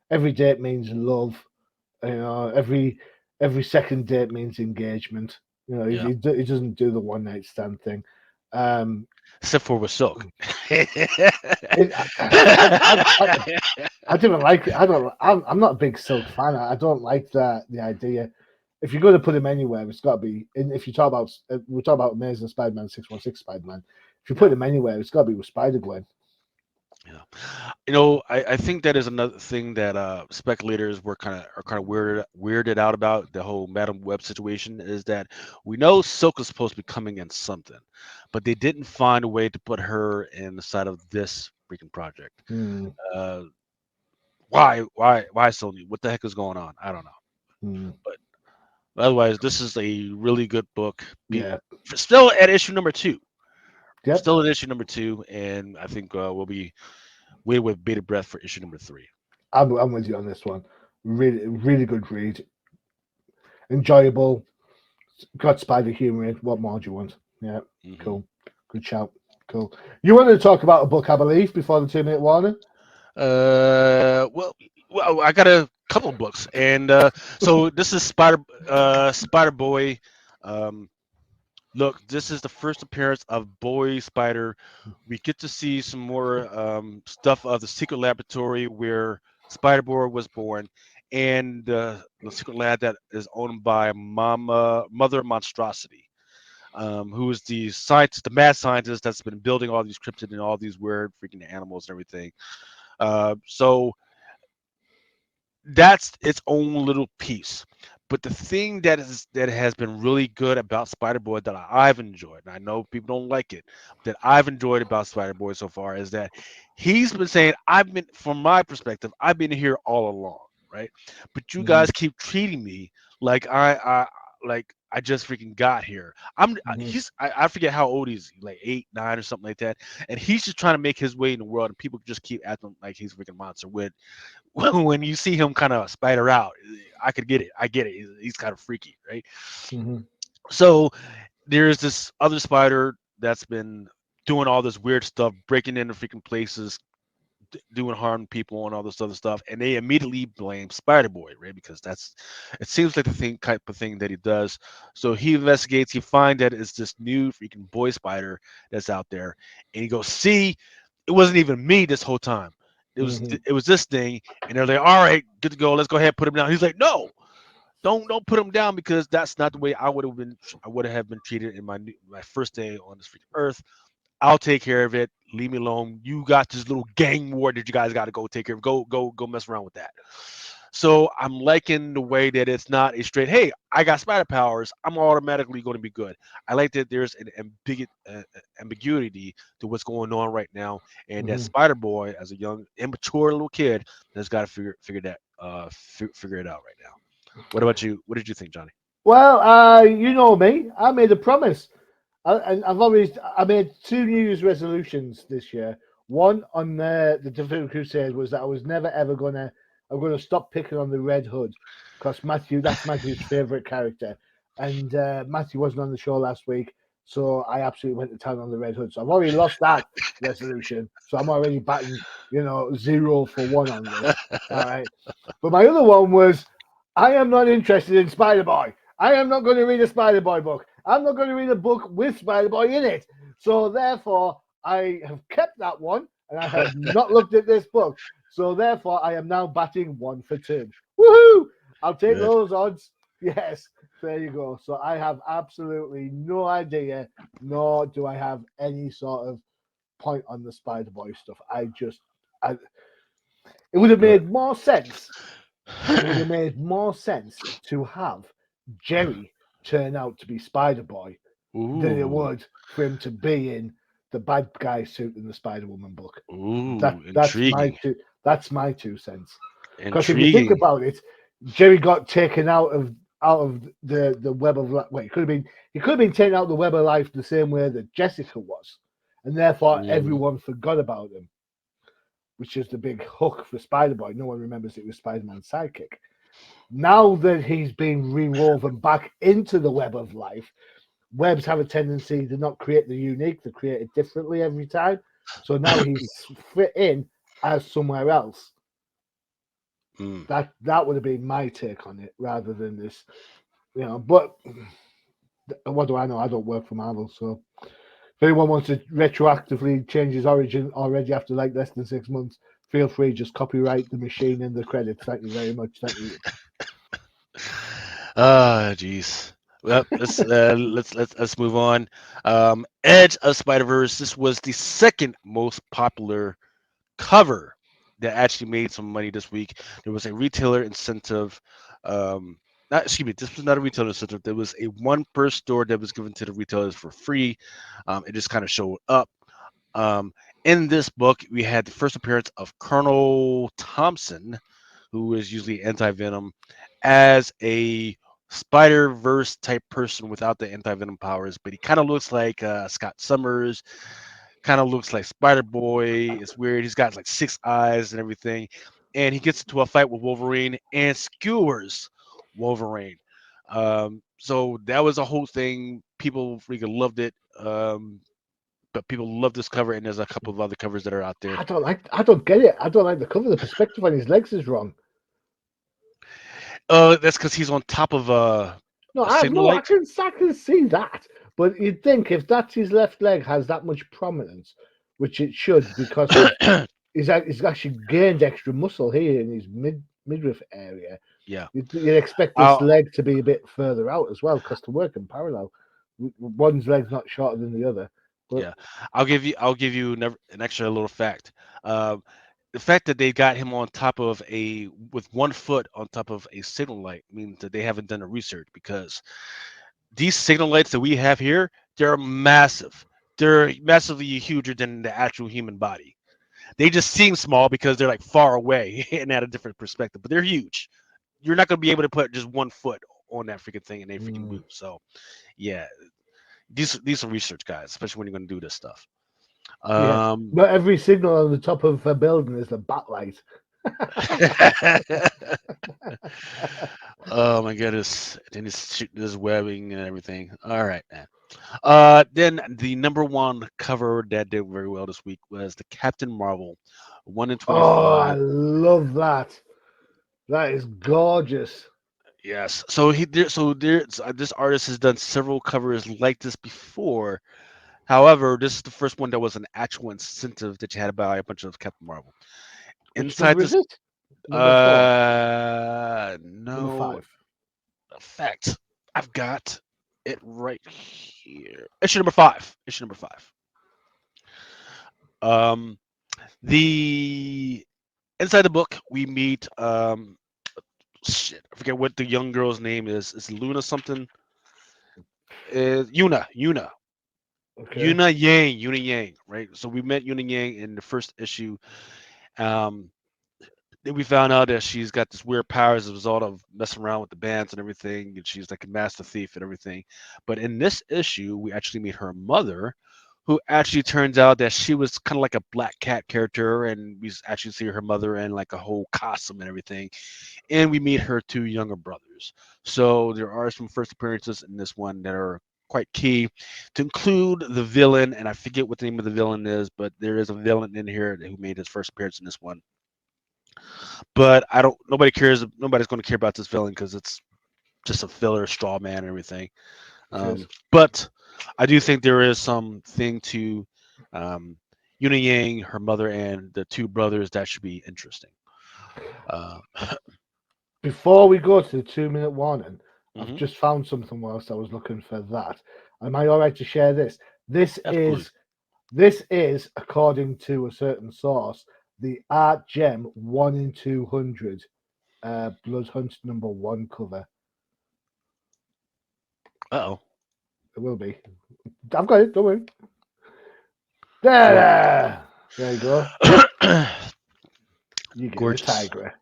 every date means love. Every second date means engagement. yeah, He doesn't do the one night stand thing. Um, except for with Silk. it, I don't like it. I don't. I'm not a big Silk fan. I don't like the idea. If you're going to put him anywhere, it's got to be. And if you talk about, we talk about Amazing Spider-Man, 616 Spider-Man. If you put Yeah. him anywhere, it's got to be with Spider Gwen. Yeah. I think that is another thing that speculators are kind of weirded out about the whole Madam Web situation is that we know Silk is supposed to be coming in something, but they didn't find a way to put her inside of this freaking project. Hmm. Uh, why Sony? What the heck is going on? I don't know. Hmm. Otherwise, this is a really good book. Yeah. Still at issue number two. Yep. Still at issue number two, and I think we'll be waiting with bated breath for issue number three. I'm with you on this one. Really, really good read. Enjoyable. Got spider humor in. What more do you want? Yeah. Hmm. Cool. Good shout. Cool. You wanted to talk about a book, I believe, before the 2 minute warning? Well, I got a couple of books, and so this is Spider Boy. Um, Look, this is the first appearance of Boy Spider. We get to see some more stuff of the secret laboratory where Spider Boy was born, and the secret lab that is owned by Mother Monstrosity, who is the scientist, the mad scientist that's been building all these cryptid and all these weird freaking animals and everything. So that's its own little piece. But the thing that has been really good about Spider Boy that I've enjoyed, and I know people don't like it, that I've enjoyed about Spider Boy so far is that he's been saying, I've been, from my perspective, I've been here all along, right? But you Hmm. guys keep treating me like I just freaking got here. Hmm. I forget how old he's, like 8, 9 or something like that, and he's just trying to make his way in the world, and people just keep acting like he's a freaking monster. When you see him kind of spider out, I could get it. I get it. He's kind of freaky, right? Hmm. So there's this other spider that's been doing all this weird stuff, breaking into freaking places, doing harm to people and all this other stuff, and they immediately blame Spider Boy, right? Because that's it seems like the thing type of thing that he does. So he investigates. He finds that it's this new freaking boy spider that's out there, and he goes, "See, it wasn't even me this whole time. Hmm. It was this thing." And they're like, "All right, good to go. Let's go ahead and put him down." He's like, "No, don't put him down because that's not the way I would have been treated in my first day on this freaking earth. I'll take care of it. Leave me alone. You got this little gang war that you guys got to go take care of. Go mess around with that." So I'm liking the way that it's not a straight, hey, I got spider powers, I'm automatically going to be good. I like that there's an ambiguity to what's going on right now, and that Hmm. Spider Boy, as a young, immature little kid, has got to figure it out right now. What about you? What did you think, Johnny? Well, you know me. I made a promise. And I made two New Year's resolutions this year. One on the Defeat Crusade was that I was never ever I'm gonna stop picking on the Red Hood because that's Matthew's favorite character, and Matthew wasn't on the show last week, so I absolutely went to town on the Red Hood. So I've already lost that resolution, so I'm already batting 0 for 1 on this. All right, but my other one was I am not interested in Spider Boy. I am not going to read a Spider Boy book. I'm not going to read a book with Spider Boy in it. So therefore, I have kept that one, and I have not looked at this book. So therefore, I am now batting 1 for 2. Woohoo! I'll take Good. those odds. Yes, there you go. So I have absolutely no idea, nor do I have any sort of point on the Spider Boy stuff. I, it would have Good. made more sense. It would have made more sense to have Jerry turn out to be Spider Boy than it Ooh, would for him to be in the bad guy suit in the Spider Woman book. That's my intriguing, that's my 2 cents. Because if you think intriguing. about it, Jerry got taken out of the web of life. Wait, he could have been taken out of the web of life the same way that Jessica was, and therefore Mm, everyone forgot about him, which is the big hook for Spider Boy. No one remembers it was Spider Man's sidekick. Now that he's been rewoven back into the web of life, webs have a tendency to not create the unique, to create it differently every time. So now he's fit in as somewhere else. mm. That would have been my take on it rather than this, But what do I know? I don't work for Marvel, so if anyone wants to retroactively change his origin already after like less than 6 months, feel free. Just copyright the machine and the credits. Thank you very much. Thank you. Ah, jeez. Well, let's move on. Edge of Spider Verse. This was the second most popular cover that actually made some money this week. There was a retailer incentive. Not excuse me. This was not a retailer incentive. There was a one per store that was given to the retailers for free. It just kind of showed up. Um, in this book, we had the first appearance of Colonel Thompson, who is usually anti Venom, as a Spider-Verse type person without the anti-venom powers, but he kind of looks like Scott Summers, kind of looks like Spider-Boy. It's weird. He's got like 6 eyes and everything. And he gets into a fight with Wolverine and skewers Wolverine. So that was a whole thing. People freaking loved it. But people love this cover, and there's a couple of other covers that are out there. I don't get it. I don't like the cover. The perspective on his legs is wrong. That's because he's on top of No, a signal I light. can see that. But you'd think if that's his left leg has that much prominence, which it should because of he's actually gained extra muscle here in his midriff area. Yeah. You'd expect this I'll, leg to be a bit further out as well because to work in parallel. One's leg's not shorter than the other. But yeah. I'll give you an extra little fact. Um, the fact that they got him on top of with 1 foot on top of a signal light means that they haven't done the research, because these signal lights that we have here, they're massive. They're massively huger than the actual human body. They just seem small because they're like far away and at a different perspective, but they're huge. You're not gonna be able to put just 1 foot on that freaking thing and they freaking mm, move. So yeah, these are research guys, especially when you're gonna do this stuff. yeah, Um, not every signal on the top of a building is a backlight. oh my goodness. Then he's shooting this webbing and everything. All right, man. Then the number one cover that did very well this week was the Captain Marvel 1 in Oh, I 25. love that. That is gorgeous. Yes. So this artist has done several covers like this before. However, this is the first one that was an actual incentive that you had to buy a bunch of Captain Marvel. Which Inside number is this, it? Number four, number no, five. effect. I've got it right here. Issue number 5. Issue number 5. Um, the inside the book we meet shit. I forget what the young girl's name is. It's Luna something. Is Okay. Yuna Yang, right? So we met Yuna Yang in the first issue. Um, then we found out that she's got this weird power as a result of messing around with the bands and everything, and she's like a master thief and everything. But in this issue, we actually meet her mother, who actually turns out that she was kind of like a black cat character, and we actually see her mother in like a whole costume and everything. And we meet her 2 younger brothers. So there are some first appearances in this one that are quite key, to include the villain, and I forget what the name of the villain is, but there is a villain in here who made his first appearance in this one. But I don't. Nobody cares. Nobody's going to care about this villain because it's just a filler, straw man, and everything. It is. But I do think there is something to um, Yuna Yang, her mother, and the 2 brothers that should be interesting. Uh, Before we go to the 2 minute warning, I've mhm, just found something whilst I was looking for that. Am I all right to share this? absolutely. This is according to a certain source, the art gem 1 in 200 Blood Hunt #1 cover. Uh It will be. I've got it. Don't worry. oh. There you go. You get the Gorgeous. tiger.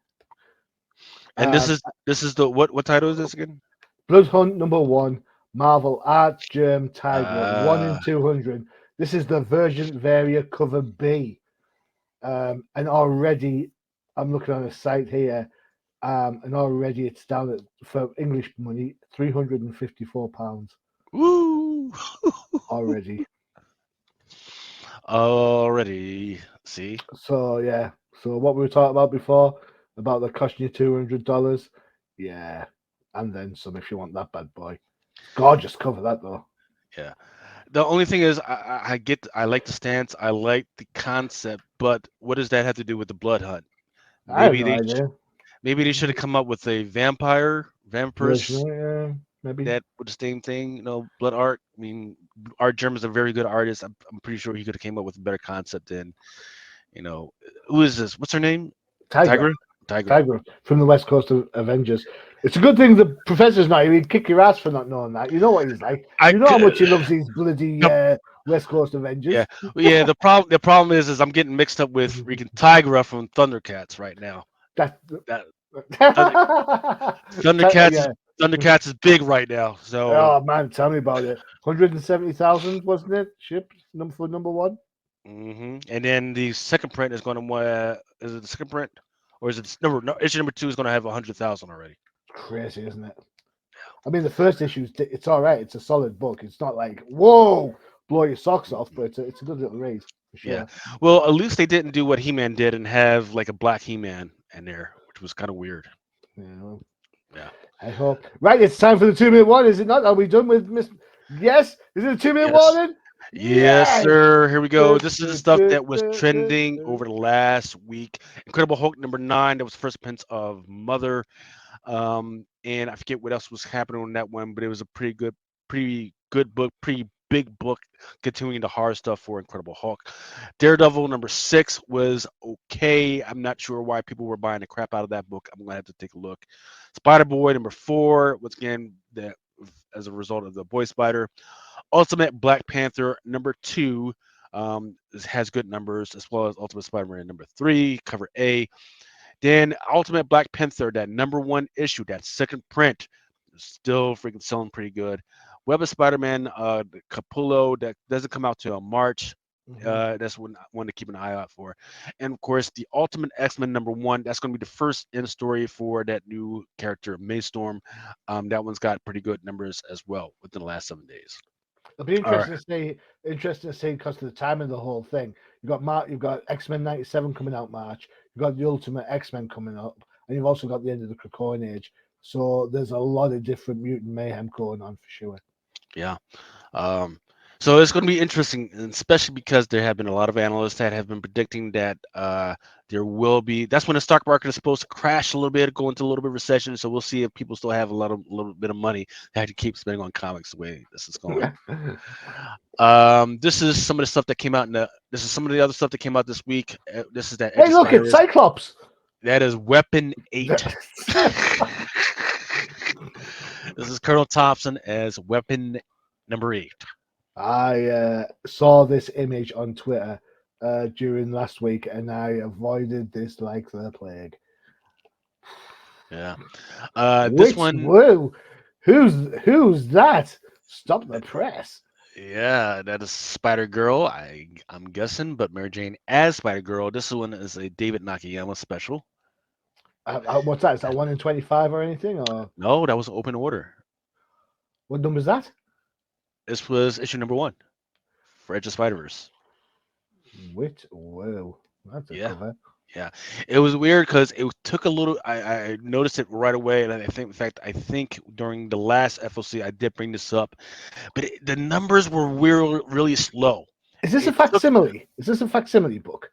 And this Um, is this is the what title is this again? Blood Hunt #1 Marvel Art Germ Tiger 1 in 200. This is the Virgin Varia cover B. And already, I'm looking on a site here, and already it's down at, for English money, £354 Woo! already. Already. See? So yeah, so what we were talking about before about the costing you $200, yeah, and then some if you want that bad boy. Gorgeous cover that though. Yeah. The only thing is, I like the stance, I like the concept, but what does that have to do with the blood hunt? I have Maybe no idea. maybe they should have come up with a vampires Version, yeah, maybe. that with the same thing, blood art. I mean, Art Germ is a very good artist. I'm pretty sure he could have came up with a better concept than, you know, who is this? What's her name? Tiger. Tigra? Tigra. Tiger from the West Coast of Avengers. It's a good thing the professor's not here. He'd kick your ass for not knowing that. You know what he's like. I You know how could, much he loves these bloody West Coast yeah, Avengers. yeah. The problem is I'm getting mixed up with freaking Tigra from Thundercats right now. That That Thunder, Thundercats is yeah. Thundercats is big right now. So, Oh man, tell me about it. 170,000, wasn't it? Shipped number for number one. and then the second print is going to is it the second print or is it number no issue number two is going to have 100,000 already. Crazy, isn't it? I mean, the first issue, it's all right. It's a solid book. It's not like whoa, blow your socks off, but it's a good little read for Yeah. sure. Well, at least they didn't do what He-Man did and have like a black He-Man in there, which was kind of weird. Yeah, well, Yeah. I hope. Right, it's time for the 2 minute one, is it not? Are we done with Miss? Yes, is it a 2 minute Yes. warning? Yes, Yes. sir. Here we go. Du- This is the du- stuff du- that was du- du- trending du. over the last week. Incredible Hulk number 9. That was the first appearance of Mother. And I forget what else was happening on that one, but it was a pretty good book, pretty big book, continuing the hard stuff for Incredible Hulk. Daredevil number 6 was okay. I'm not sure why people were buying the crap out of that book. I'm gonna have to take a look. Spider Boy number 4, once again, that as a result of the Boy Spider. Ultimate Black Panther number 2 has good numbers, as well as Ultimate Spider-Man number 3, cover A. Then Ultimate Black Panther, that number 1 issue, that second print, is still freaking selling pretty good. Web of Spider-Man, the Capullo, that doesn't come out till March. Mhm. That's one to keep an eye out for. And of course, the Ultimate X-Men number 1, that's going to be the first in story for that new character, Maystorm. That one's got pretty good numbers as well within the last 7 days. It'll be All right. interesting to see because of the time of the whole thing. You've got X-Men '97 coming out March. You've got the Ultimate X-Men coming up, and you've also got the end of the Krakoan Age. So there's a lot of different mutant mayhem going on for sure. Yeah. Um, so it's going to be interesting, and especially because there have been a lot of analysts that have been predicting that there will be. That's when the stock market is supposed to crash a little bit, go into a little bit of recession. So we'll see if people still have little bit of money they have to keep spending on comics the way this is going. This is some of the stuff that came out in the. This is some of the other stuff that came out this week. This is that Edge Hey, of look, it's Spiders. Cyclops. That is Weapon 8. This is Colonel Thompson as Weapon number 8. I saw this image on Twitter during last week, and I avoided this like the plague. Yeah. This Which one, whoa, who's that? Stop the press. yeah, that is Spider Girl. I'm guessing, but Mary Jane as Spider Girl. This one is a David Nakayama special. What's that? Is that 1 in 25 or anything? Or No, that was open order. what number is that? This was issue number 1 for Edge of Spider Verse. Which whoa, that's a Yeah. cover. Yeah, it was weird because it took a little. I noticed it right away, and I think, in fact, I think during the last FOC I did bring this up, but the numbers were really slow. Is this a It took. facsimile? Is this a facsimile book?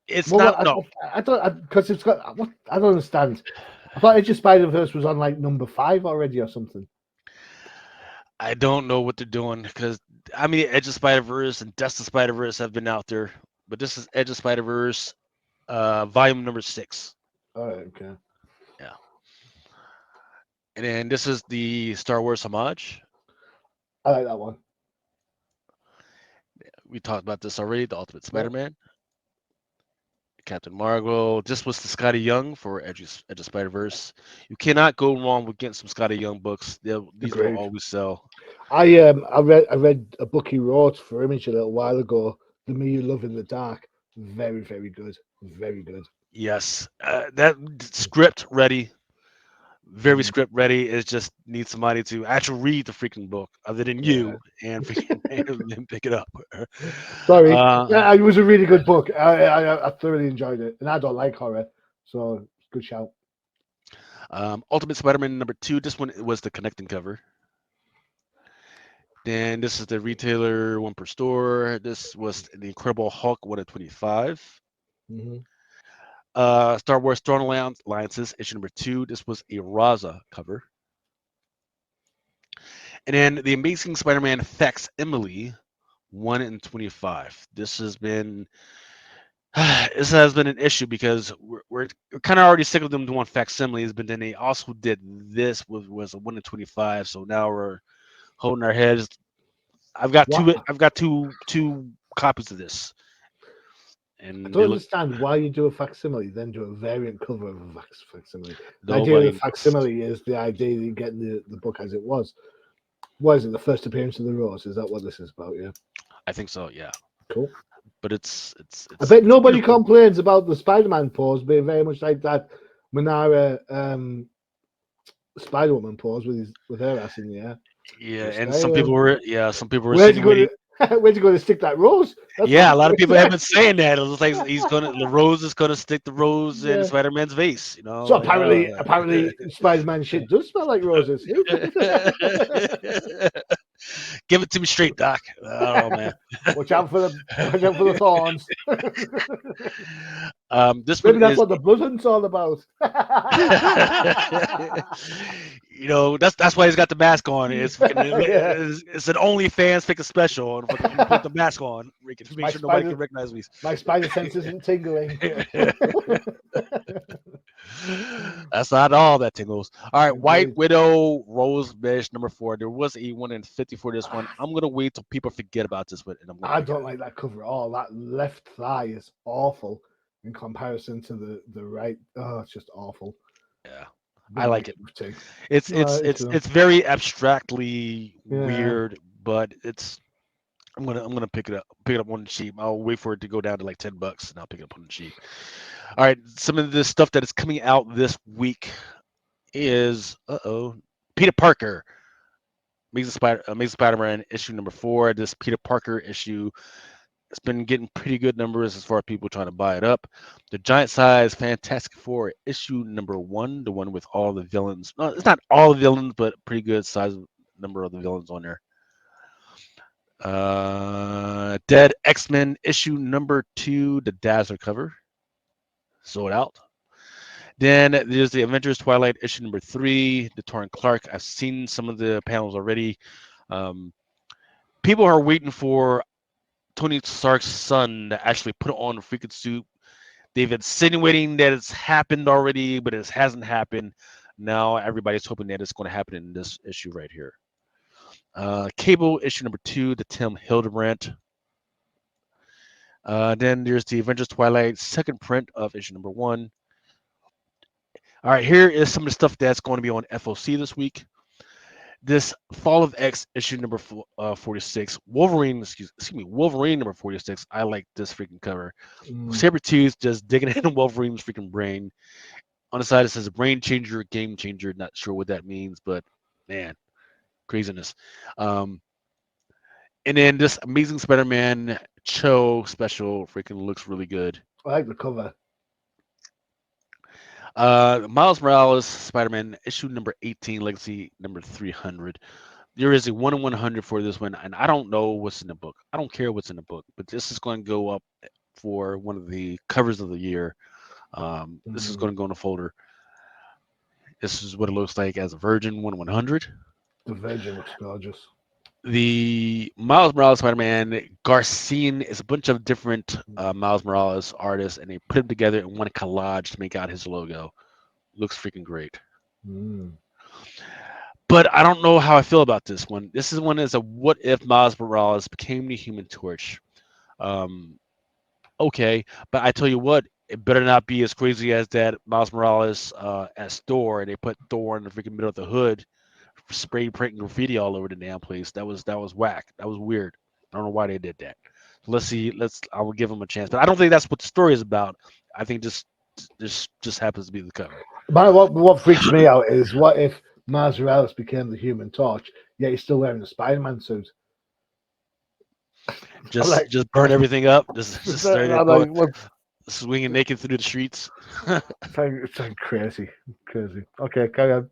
It's Well, not. No, I don't because it's got what I don't understand. I thought Edge of Spider Verse was on like number 5 already or something. I don't know what they're doing because I mean, Edge of Spider Verse and Dust of Spider Verse have been out there, but this is Edge of Spider Verse, volume number 6. Oh, okay. Yeah, and then this is the Star Wars homage. I like that one. We talked about this already. The Ultimate Yeah, Spider-Man, Captain Marvel. This was the Scotty Young for Edge of Spider Verse. You cannot go wrong with getting some Scotty Young books. These will agreed. always sell. I read a book he wrote for Image a little while ago. The Me You Love in the Dark. Very very good. Very good. Yes, that script ready, very Mhm. script ready. It just needs somebody to actually read the freaking book, other than Yeah. you, and freaking and pick it up. Sorry. Uh, Yeah, it was a really good book. I thoroughly enjoyed it, and I don't like horror, so good shout. Ultimate Spider-Man number 2. This one was the connecting cover. Then this is the retailer one per store. This was the Incredible Hulk 1 of 25. Hmm. Star Wars Throne Alliances issue number 2. This was a Raza cover. And then the Amazing Spider-Man Facts Emily 1 in 25. This has been an issue because we're kind of already sick of them doing facsimiles, but then they also did this was a 1 in 25. So now we're holding our heads. I've got What? two copies of this, I and don't they look understand why you do a facsimile, then do a variant cover of a facsimile. The idea of the nobody. facsimile is the idea that you get the book as it was. What is it? The first appearance of the Rose? Is that what this is about? Yeah. I think so, yeah. Cool. But it's it's I it's bet it's nobody beautiful. complains about the Spider-Man pose being very much like that Manara Spider-Woman pose with her ass in the air. Yeah, Just and saying. some people were Where's he going insinuating. to? Where's he going to stick that rose? That's what Yeah, a I'm lot of people have saying. been saying that. It looks like the Rose is gonna stick the rose in Yeah. Spider-Man's face. You know, So like apparently, Spider-Man shit does smell like roses. Who give it to me straight, Doc. I don't know, man. watch out for the thorns. This one Maybe that's is, what the blood hunt's all about. that's why he's got the mask on. It's freaking, Yeah, it's an OnlyFans freaking special, and fucking, I'm gonna put the mask on, make my sure nobody can spider, recognize me. my spider sense isn't tingling. That's not all that tingles. All right, White Indeed. Widow Rose Mesh number 4. There was a 1 in 50 for this one. I'm gonna wait till people forget about this one, and I'm gonna I pick it don't up. like that cover at all. That left thigh is awful in comparison to the right. Oh, it's just awful. Yeah, I Bit like it. negative. It's No, it's it's it's it's very abstractly yeah. weird, but it's I'm gonna pick it up on the cheap. I'll wait for it to go down to like $10 and I'll pick it up on the cheap. All right, some of the stuff that is coming out this week is Peter Parker, Amazing Spider-Man issue number 4. This Peter Parker issue has been getting pretty good numbers as far as people trying to buy it up. The giant size Fantastic Four issue number 1, the one with all the villains. No, it's not all the villains, but pretty good size number of the villains on there. Dead X-Men issue number 2, the Dazzler cover, sold out. Then there's the Avengers Twilight issue number 3, the Torrin Clark. I've seen some of the panels already. Um, People are waiting for Tony Stark's son to actually put on a freaking suit. They've been insinuating that it's happened already, but it hasn't happened. Now everybody's hoping that it's going to happen in this issue right here. Cable issue number 2, the Tim Hildebrandt. Then there's the Avengers Twilight second print of issue number 1. All right, here is some of the stuff that's going to be on FOC this week. This Fall of X issue number 46. Wolverine, excuse me, Wolverine number 46. I like this freaking cover. Mm. Sabretooth just digging into Wolverine's freaking brain. On the side it says brain changer, game changer. Not sure what that means, but man, craziness. Um, and then this Amazing Spider-Man Cho special freaking looks really good. I like the cover. Miles Morales Spider-Man issue number 18, Legacy number 300. There is a 1 in 100 for this one, and I don't know what's in the book. I don't care what's in the book, but this is going to go up for one of the covers of the year. This is Mm. going to go in a folder. This is what it looks like as a Virgin 1 in 100. The Virgin looks gorgeous. The Miles Morales Spider-Man Garcine is a bunch of different Miles Morales artists, and they put them together in one collage to make out his logo. Looks freaking great. Mm. But I don't know how I feel about this one. This is one is a what if Miles Morales became the Human Torch. Um, okay, but I tell you what, it better not be as crazy as that Miles Morales as Thor, and they put Thor in the freaking middle of the hood, spray printing graffiti all over the damn place. That was whack. That was weird. I don't know why they did that. Let's see. I will give them a chance, but I don't think that's what the story is about. I think this just happens to be the cover. What freaks me out is what if Mars Morales became the Human Torch, yet he's still wearing the Spider-Man suit. I'm Just like, just burn everything up. Just start it I'm going like, what? swinging naked through the streets. It's crazy, crazy. Okay, carry on.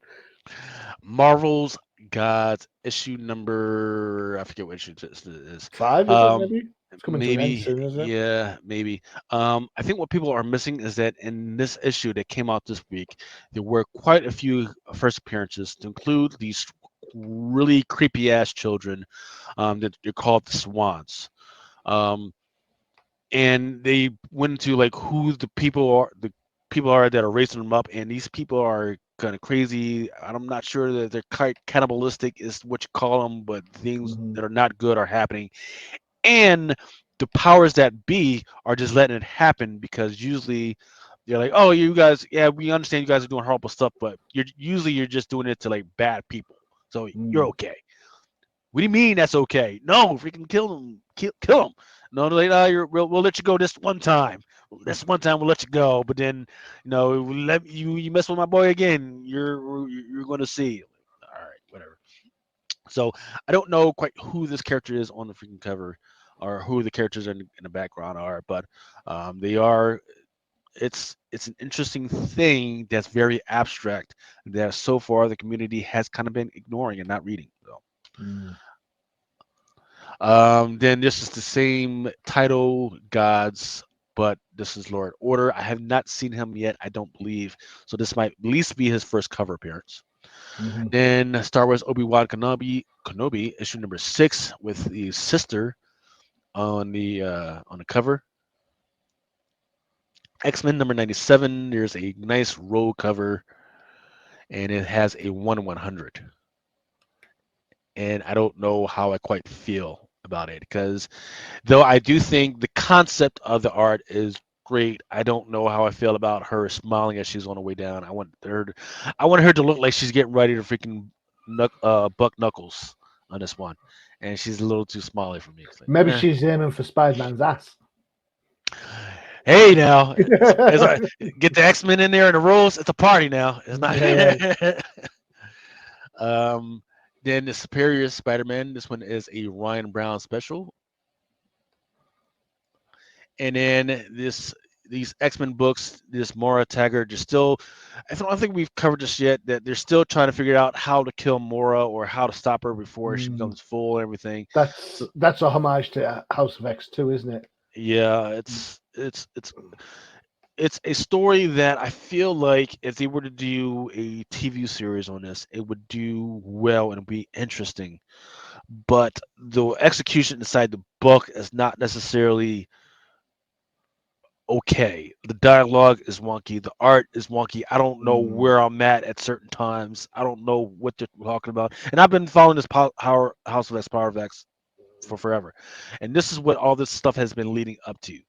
Marvel's Gods issue number I forget what issue this is. 5 is it? Um, Maybe it's coming to an end maybe soon, isn't it? yeah, maybe. I think what people are missing is that in this issue that came out this week, there were quite a few first appearances to include these really creepy ass children that they're called the Swans. Um, and they went into like who the people are that are raising them up, and these people are kind of crazy. I'm not sure that they're cannibalistic is what you call them, but things Hmm. that are not good are happening. And the powers that be are just letting it happen because usually they're like, oh, you guys, yeah, we understand you guys are doing horrible stuff, but you're just doing it to like bad people, so you're Mm. okay. What do you mean that's okay? No, freaking kill them, kill them. No, they're like, no, we'll let you go this one time. This one time we'll let you go, but then we'll let you mess with my boy again. You're going to see. All right, whatever. So I don't know quite who this character is on the freaking cover, or who the characters in the background are, but they are. It's an interesting thing that's very abstract that so far the community has kind of been ignoring and not reading. So. Mm. Then this is the same title, Gods, but this is Lord Order. I have not seen him yet, I don't believe. So this might at least be his first cover appearance. Hmm. Then Star Wars Obi-Wan Kenobi issue number 6 with the sister on the cover. X-Men number 97. There's a nice roll cover, and it has a 1/100. And I don't know how I quite feel about it because though I do think the concept of the art is great, I don't know how I feel about her smiling as she's on her way down. I want her to look like she's getting ready to freaking buck knuckles on this one, and she's a little too smiley for me. It's like, Maybe she's aiming for Spider-Man's ass. hey now, as I Yeah, get the X Men in there in the rules, it's a party now. It's yeah. not. um, then the Superior Spider-Man. This one is a Ryan Brown special. And then these X-Men books, this Mara Taggart, they're still I don't think we've covered this yet, that they're still trying to figure out how to kill Mora or how to stop her before she Mm. becomes full and everything. That's So that's a homage to House of X too, isn't it? yeah, it's a story that I feel like if they were to do a TV series on this, it would do well and be interesting. But the execution inside the book is not necessarily okay. The dialogue is wonky. The art is wonky. I don't know Mm. where I'm at certain times. I don't know what they're talking about. And I've been following this House of X Power of X for forever. And this is what all this stuff has been leading up to.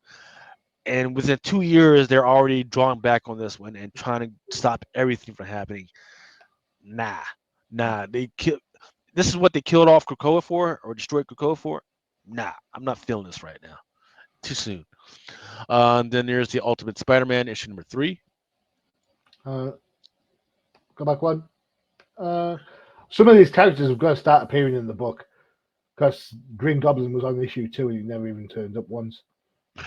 And within 2 years, they're already drawing back on this one and trying to stop everything from happening. Nah, nah. This is what they killed off Krakoa for or destroyed Krakoa for. Nah, I'm not feeling this right now. Too soon. Then there's the Ultimate Spider-Man issue number 3. Uh, Go back one. Some of these characters have got to start appearing in the book because Green Goblin was on issue 2 and he never even turned up once.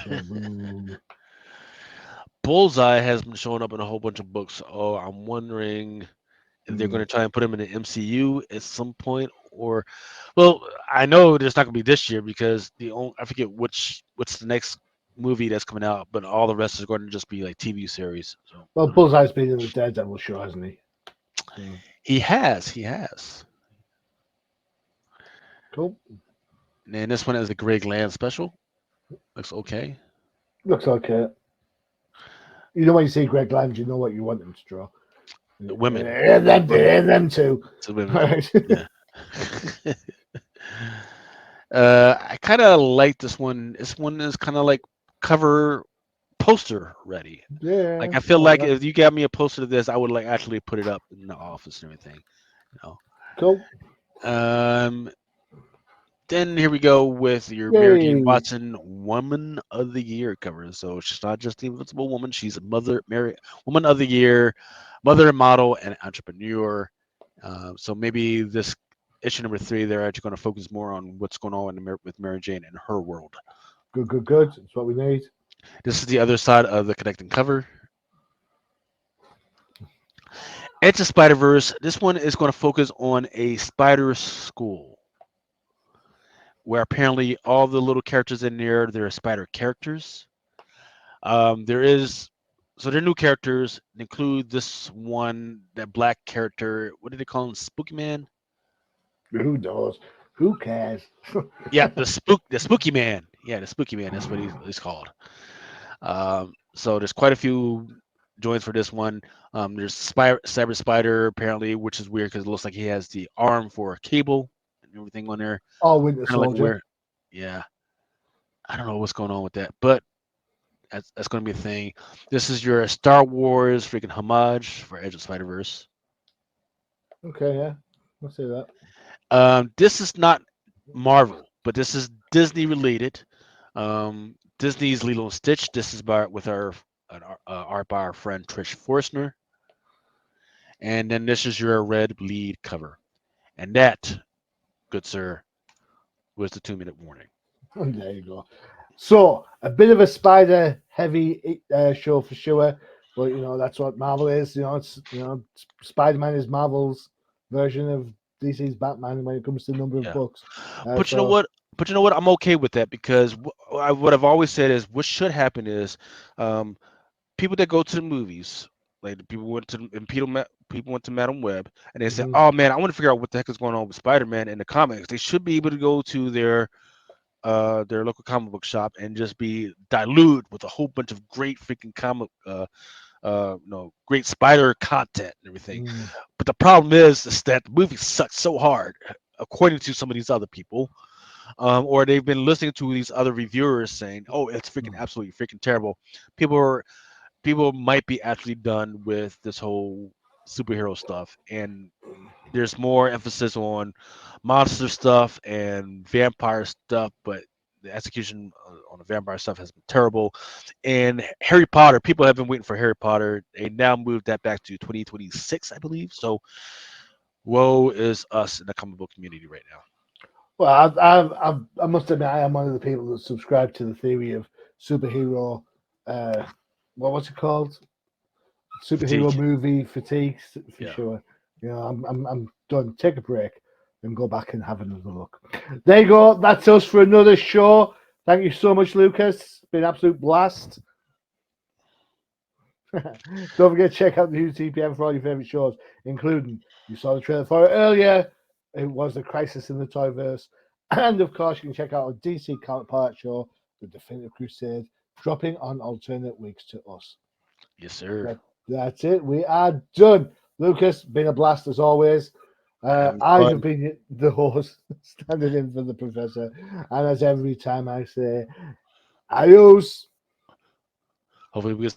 So, boo. Bullseye has been showing up in a whole bunch of books. Oh, I'm wondering if they're going Mm. to try and put him in the MCU at some point, or, well, I know there's not going to be this year because I forget what's the next movie that's coming out, but all the rest is going to just be like TV series. So Well, Bullseye's been in the Daredevil show, hasn't he? So, he has. cool. And this one is a Greg Land special. Looks okay. Looks okay. You know when you see Greg Land, you know what you want him to draw. Women, Them two. it's women. Right. Yeah. I kind of like this one. This one is kind of like cover poster ready. Yeah, Like I I feel like like that. if you got me a poster of this, I would like actually put it up in the office and everything. You Cool. know. Then here we go with your Mary Jane Yay. Watson Woman of the Year cover. So she's not just the Invincible Woman; she's a Woman of the Year, mother and model and entrepreneur. So maybe this issue number 3, they're actually going to focus more on what's going on with Mary Jane and her world. Good, good, good. That's what we need. This is the other side of the connecting cover. Edge of Spider Verse. This one is going to focus on a spider school where apparently all the little characters in there, they're spider characters. There is so they're new characters. Include this one, that black character. What did they call him? Spooky Man. Who knows? Who cares? Yeah, the Spooky Man. Yeah, the Spooky Man. That's what he's called. So there's quite a few joins for this one. There's Cyber Spider apparently, which is weird because it looks like he has the arm for a cable and everything on there. Oh, Winter Kind of like Soldier. where, yeah. I don't know what's going on with that, but that's going to be a thing. This is your Star Wars freaking homage for Edge of Spider Verse. Okay, yeah, I'll see that. This is not Marvel, but this is Disney related. Disney's Lilo and Stitch. This is by with our art by our friend Trish Forstner, and then this is your red lead cover, and that, good sir, was the 2 minute warning. There you go. So a bit of a spider heavy show for sure, but that's what Marvel is. It's Spider Man is Marvel's version of DC's Batman when it comes to the number of Yeah, books. but you know So what? But you know what? I'm okay with that because what I've always said is what should happen is um, people that go to the movies, like the people went to and people went to Madam Web and they said, mhm, "Oh man, I want to figure out what the heck is going on with Spider-Man in the comics." They should be able to go to their local comic book shop and just be dilute with a whole bunch of great freaking great spider content and everything. mm, But the problem is that the movie sucks so hard, according to some of these other people, or they've been listening to these other reviewers saying, "Oh, it's freaking mm. absolutely freaking terrible." People are people might be actually done with this whole superhero stuff, and there's more emphasis on monster stuff and vampire stuff, but the execution on the vampire stuff has been terrible. And Harry Potter, people have been waiting for Harry Potter. They now moved that back to 2026, I believe. So woe is us in the comic book community right now. Well, I must admit, I am one of the people that subscribe to the theory of superhero. Uh, what's it called? Superhero Fatigue. movie fatigue for Yeah. sure. I'm done. Take a break and go back and have another look. There you go. That's us for another show. Thank you so much, Lucas. It's been an absolute blast. Don't forget to check out the Hughes TPM for all your favorite shows, including you saw the trailer for it earlier. It was the Crisis in the Toyverse, and of course you can check out our DC counterpart show, the Definitive Crusade, dropping on alternate weeks to us. Yes, sir. That, that's it. We are done. Lucas, been a blast as always. Having I have fun. been the host, standing in for the professor. And as every time I say, adios. Hopefully we